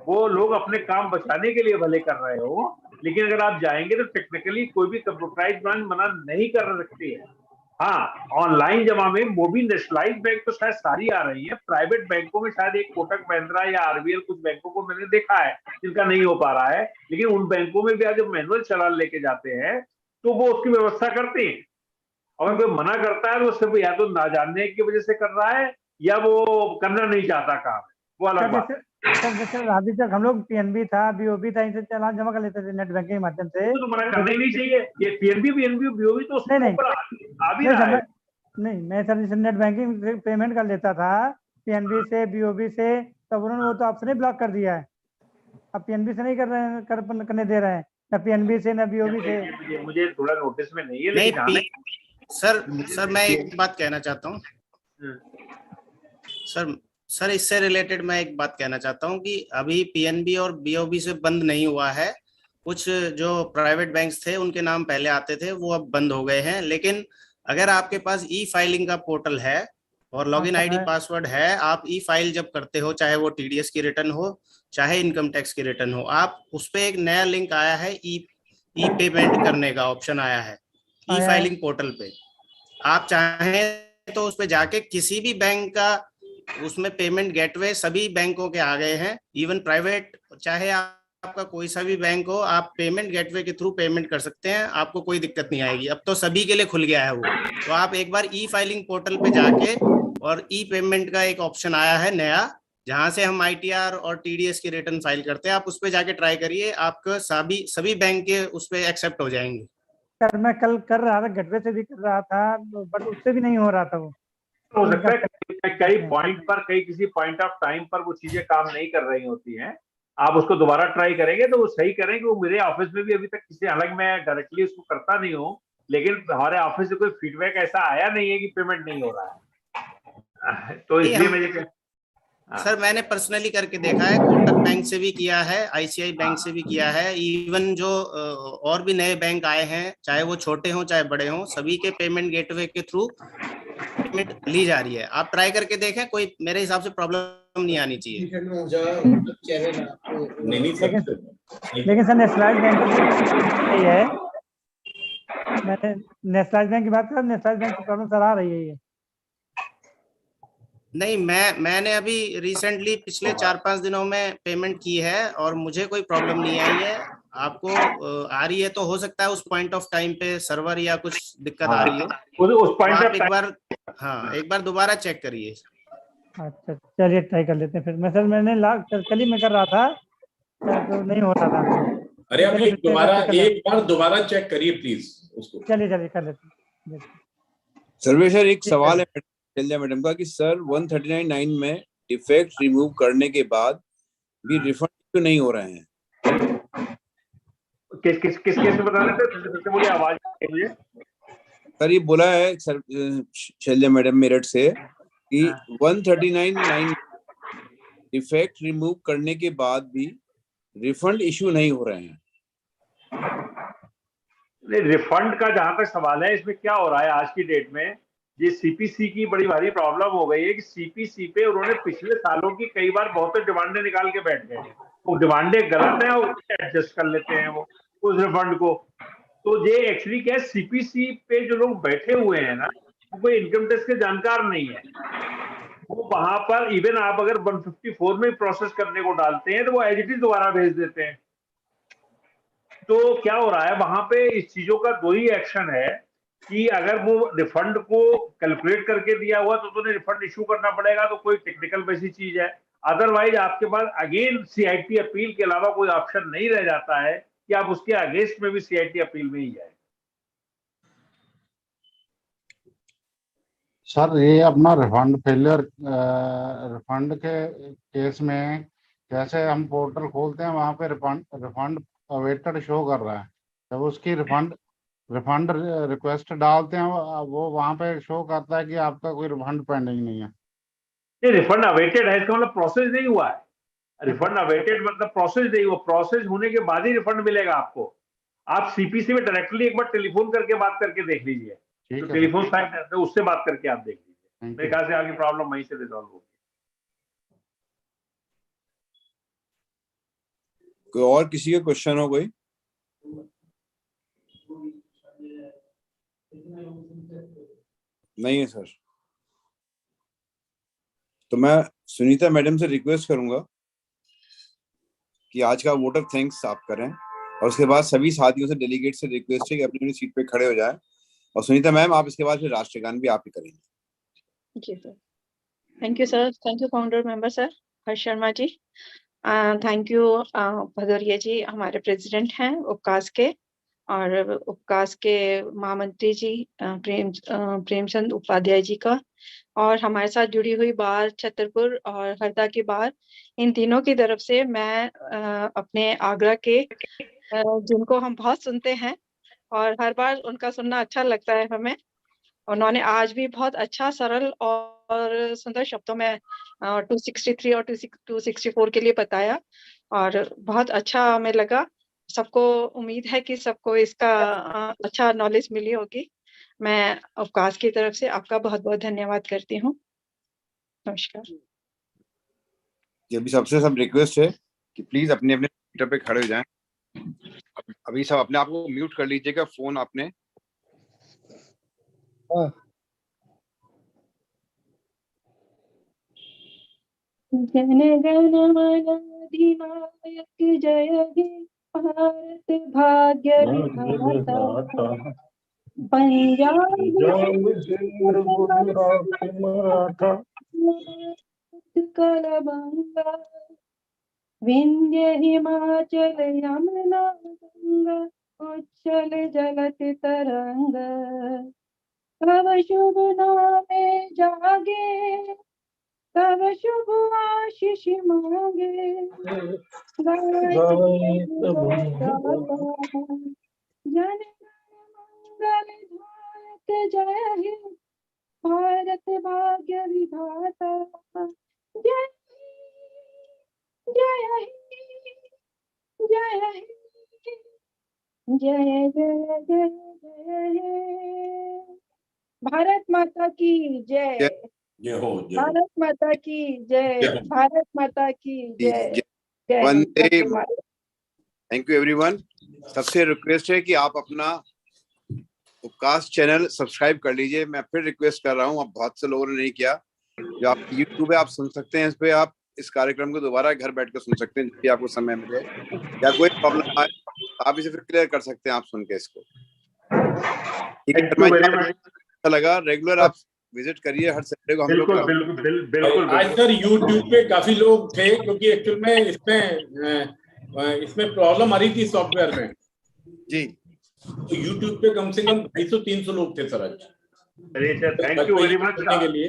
वो लोग अपने काम बचाने के लिए भले कर रहे हो, लेकिन अगर आप जाएंगे तो टेक्निकली कोई भी कंप्यूटराइज्ड ब्रांच मना नहीं कर सकती है। हाँ, ऑनलाइन जमा में वो भी नेशनलाइज्ड बैंक तो शायद सारी आ रही है, प्राइवेट बैंकों में शायद एक कोटक महिंद्रा या RBL, कुछ बैंकों को मैंने देखा है जिनका नहीं हो पा रहा है, लेकिन उन बैंकों में भी आज जब मैनुअल चालान लेके जाते हैं तो वो उसकी व्यवस्था करते हैं। अगर कोई मना करता है तो सिर्फ या तो ना जानने की वजह से कर रहा है या वो करना नहीं चाहता काम, वो अलग बात है। जैसे अभी तक हम लोग PNB था, BOB था, इनसे चालान जमा कर लेते थे नेट बैंकिंग के माध्यम से। तो मना करना ही नहीं चाहिए। ये PNB BOB तो आ भी रहा है। नहीं, मैं सर जैसे नेट बैंकिंग से पेमेंट कर लेता था PNB से, BOB से, तब उन्होंने वो तो ऑप्शन ही ब्लॉक कर दिया है। अब PNB से नहीं कर रहे हैं, करने दे रहे हैं, ना PNB से ना BOB से। मुझे थोड़ा नोटिस में नहीं है, लेकिन सर मैं एक बात कहना चाहता हूँ सर, इससे रिलेटेड मैं एक बात कहना चाहता हूँ कि अभी PNB और BOB से बंद नहीं हुआ है। कुछ जो प्राइवेट बैंक्स थे उनके नाम पहले आते थे, वो अब बंद हो गए हैं। लेकिन अगर आपके पास E-फाइलिंग का पोर्टल है और लॉगिन ID पासवर्ड है, आप E-फाइल जब करते हो, चाहे वो TDS की रिटर्न हो चाहे इनकम टैक्स की रिटर्न हो, आप उस पर एक नया लिंक आया है, ई-पेमेंट करने का ऑप्शन आया है E-फाइलिंग पोर्टल पे। आप चाहें तो उस पे जाके किसी भी बैंक का उसमें पेमेंट गेटवे सभी बैंकों के आ गए हैं, इवन प्राइवेट, चाहे आपका कोई सा भी बैंक हो, आप पेमेंट गेटवे के थ्रू पेमेंट कर सकते हैं, आपको कोई दिक्कत नहीं आएगी। अब तो सभी के लिए खुल गया है वो। तो आप एक बार ई फाइलिंग पोर्टल पे जाके, और ई पेमेंट का एक ऑप्शन आया है नया, जहां से हम ITR और TDS की रिटर्न फाइल करते हैं, आप उस पे जाके ट्राई करिए, आपका सभी बैंक के उस पे एक्सेप्ट हो जाएंगे। सर मैं कल कर रहा था, गेटवे से भी कर रहा था, बट उससे भी नहीं हो रहा था वो। हो सकता है कई पॉइंट पर, कई किसी पॉइंट ऑफ टाइम पर वो चीजें काम नहीं कर रही होती हैं। आप उसको दोबारा ट्राई करेंगे तो वो सही करेंगे। वो मेरे ऑफिस में भी अभी तक किसी, हालांकि मैं डायरेक्टली उसको करता नहीं हूँ, लेकिन हमारे ऑफिस से कोई फीडबैक ऐसा आया नहीं है कि पेमेंट नहीं हो रहा है। तो इसलिए मुझे सर मैंने पर्सनली करके देखा है, कोटक बैंक से भी किया है, ICICI बैंक से भी किया है, इवन जो और भी नए बैंक आए हैं, चाहे वो छोटे हों चाहे बड़े हों, सभी के पेमेंट गेटवे के थ्रू पेमेंट ली जा रही है। आप ट्राई करके देखें, कोई मेरे हिसाब से प्रॉब्लम नहीं आनी चाहिए। लेकिन सर नेशनलाइज बैंक की है, मैंने नेशनलाइज बैंक की बात कर, नेशनलाइज बैंक की प्रॉब्लम सर आ रही है ये। नहीं, मैंने अभी रिसेंटली पिछले 4-5 दिनों में पेमेंट की है और मुझे कोई प्रॉब्लम नहीं आई है। आपको आ रही है तो हो सकता है उस पॉइंट ऑफ टाइम पे सर्वर या कुछ दिक्कत आ रही हो, उस पॉइंट आप एक बार दोबारा चेक करिए। अच्छा चलिए ट्राई कर लेते हैं फिर। मैं सर मैंने कल ही मैं कर रहा था तो नहीं हो रहा था। अरे आप एक बार दोबारा चेक करिए प्लीज उसको। चलिए कर लेते हैं। सर्वेश्वर, एक सवाल है शैलजा मैडम का कि सर 139.9 में डिफेक्ट रिमूव करने के बाद भी रिफंड क्यों नहीं हो रहे हैं? किस केस में बता रहे थे? बोलिए, आवाज मुझे। सर ये बोला है सर शैलजा मैडम मेरठ से कि 139.9 डिफेक्ट रिमूव करने के बाद भी रिफंड इशू नहीं हो रहे हैं। रिफंड का जहां तक सवाल है, इसमें क्या हो रहा है आज की डेट में, ये CPC की बड़ी भारी प्रॉब्लम हो गई है कि CPC पे उन्होंने पिछले सालों की कई बार बहुत डिमांडें निकाल के बैठ गए। वो डिमांडें गलत है और एडजस्ट कर लेते हैं वो उस रिफंड को। तो ये एक्चुअली क्या है, CPC पे जो लोग बैठे हुए हैं ना, वो कोई इनकम टैक्स के जानकार नहीं है। वो वहां पर इवन आप अगर 154 में प्रोसेस करने को डालते हैं तो वो एज इट इज दोबारा भेज देते हैं। तो क्या हो रहा है वहां पे, इस चीजों का दो ही एक्शन है कि अगर वो रिफंड को कैलकुलेट करके दिया हुआ तो उन्हें रिफंड इशू करना पड़ेगा, तो कोई टेक्निकल वैसी चीज है। अदरवाइज आपके पास अगेन CIT अपील के अलावा कोई ऑप्शन नहीं रह जाता है कि आप उसके अगेंस्ट में भी CIT अपील में ही जाए। सर ये अपना रिफंड फेलियर, रिफंड के केस में जैसे हम पोर्टल खोलते हैं वहां पे रिफंड अवेटेड शो कर रहा है, जब उसकी रिफंड रिक्वेस्ट डालते हैं वो वहां पे शो करता है कि आपका कोई रिफंड पेंडिंग नहीं है। ये रिफंड अवेटेड है, इसका मतलब प्रोसेस नहीं हुआ है। रिफंड अवेटेड मतलब प्रोसेस नहीं हुआ, प्रोसेस होने के बाद ही रिफंड मिलेगा आपको। आप CPC में डायरेक्टली एक बार टेलीफोन करके बात करके देख लीजिए, तो टेलीफोन साइट है उससे बात करके आप देख लीजिए, मेरे ख्याल से आपकी प्रॉब्लम वहीं से रिजॉल्व होगी। कोई और किसी का क्वेश्चन हो? कोई नहीं है सर? तो मैं सुनीता मैडम से रिक्वेस्ट करूंगा कि आज का वोटर थैंक्स आप करें, और उसके बाद सभी साथियों से, डेलीगेट से रिक्वेस्ट है कि अपनी अपनी सीट पे खड़े हो जाएं। और सुनीता मैम, आप इसके बाद फिर राष्ट्रगान भी आप ही करेंगे। जी sir, thank you sir, thank you founder member sir Harsh Sharma ji, thank you Bhadauria ji, हमारे प्रेसिडेंट हैं उपकास के, और उपकास के महामंत्री जी प्रेमचंद उपाध्याय जी का, और हमारे साथ जुड़ी हुई बार छतरपुर और हरदा की बार, इन तीनों की तरफ से मैं अपने आगरा के जिनको हम बहुत सुनते हैं और हर बार उनका सुनना अच्छा लगता है हमें, उन्होंने आज भी बहुत अच्छा, सरल और सुंदर शब्दों में 263 और 264 के लिए बताया, और बहुत अच्छा हमें लगा। सबको उम्मीद है कि सबको इसका अच्छा नॉलेज मिली होगी। मैं अवकाश की तरफ से आपका बहुत बहुत धन्यवाद करती हूँ। नमस्कार। ये भी सबसे सब रिक्वेस्ट है कि प्लीज अपने अपने सीट पे खड़े हो जाएं। अभी सब अपने आप को म्यूट कर लीजिएगा, फोन आपने। जन गण मन अधिनायक जय हे भारत भाग्य विधाता पंजाब कलबंगा विंध्य हिमाचल यमुना गंगा उच्छल जलत तरंग तव शुभ नामे जागे तव शुभ आशीष मांगे जन मंगल भारत जय हे भारत भाग्य विधाता जय जय जय जय जय जय जय भारत माता की जय जय हो जय हो। भारत माता की जय भारत माता की जय जय वंदे वंदे मातरम। Thank you everyone. सबसे रिक्वेस्ट है कि आप अपना उपकाश चैनल सब्सक्राइब कर लीजिए। मैं फिर रिक्वेस्ट कर रहा हूँ, अब बहुत से लोगों ने नहीं किया। जो आप यूट्यूब पे आप सुन सकते हैं, इस पे आप इस कार्यक्रम को दोबारा घर बैठ कर सुन सकते हैं जब भी आपको समय मिले, या कोई प्रॉब्लम आए आप इसे फिर क्लियर कर सकते हैं आप सुन के इसको। ठीक है, अच्छा लगा। रेगुलर आप विजिट करिए हर सैटरडे को हम लोग का। बिल्कुल आज सर यूट्यूब पे काफी लोग थे, क्योंकि एक्चुअल में इसमें प्रॉब्लम आ रही थी सॉफ्टवेयर में जी। तो यूट्यूब पे कम से कम 250-300 लोग थे सर आज। अरे sir thank you very much के लिए।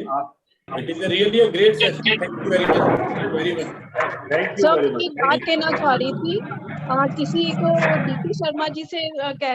It is really a great session. Thank you very much, very much. Thank you सब वेरी मच। एक बात कहना चाह रही थी, किसी को डीपी शर्मा जी से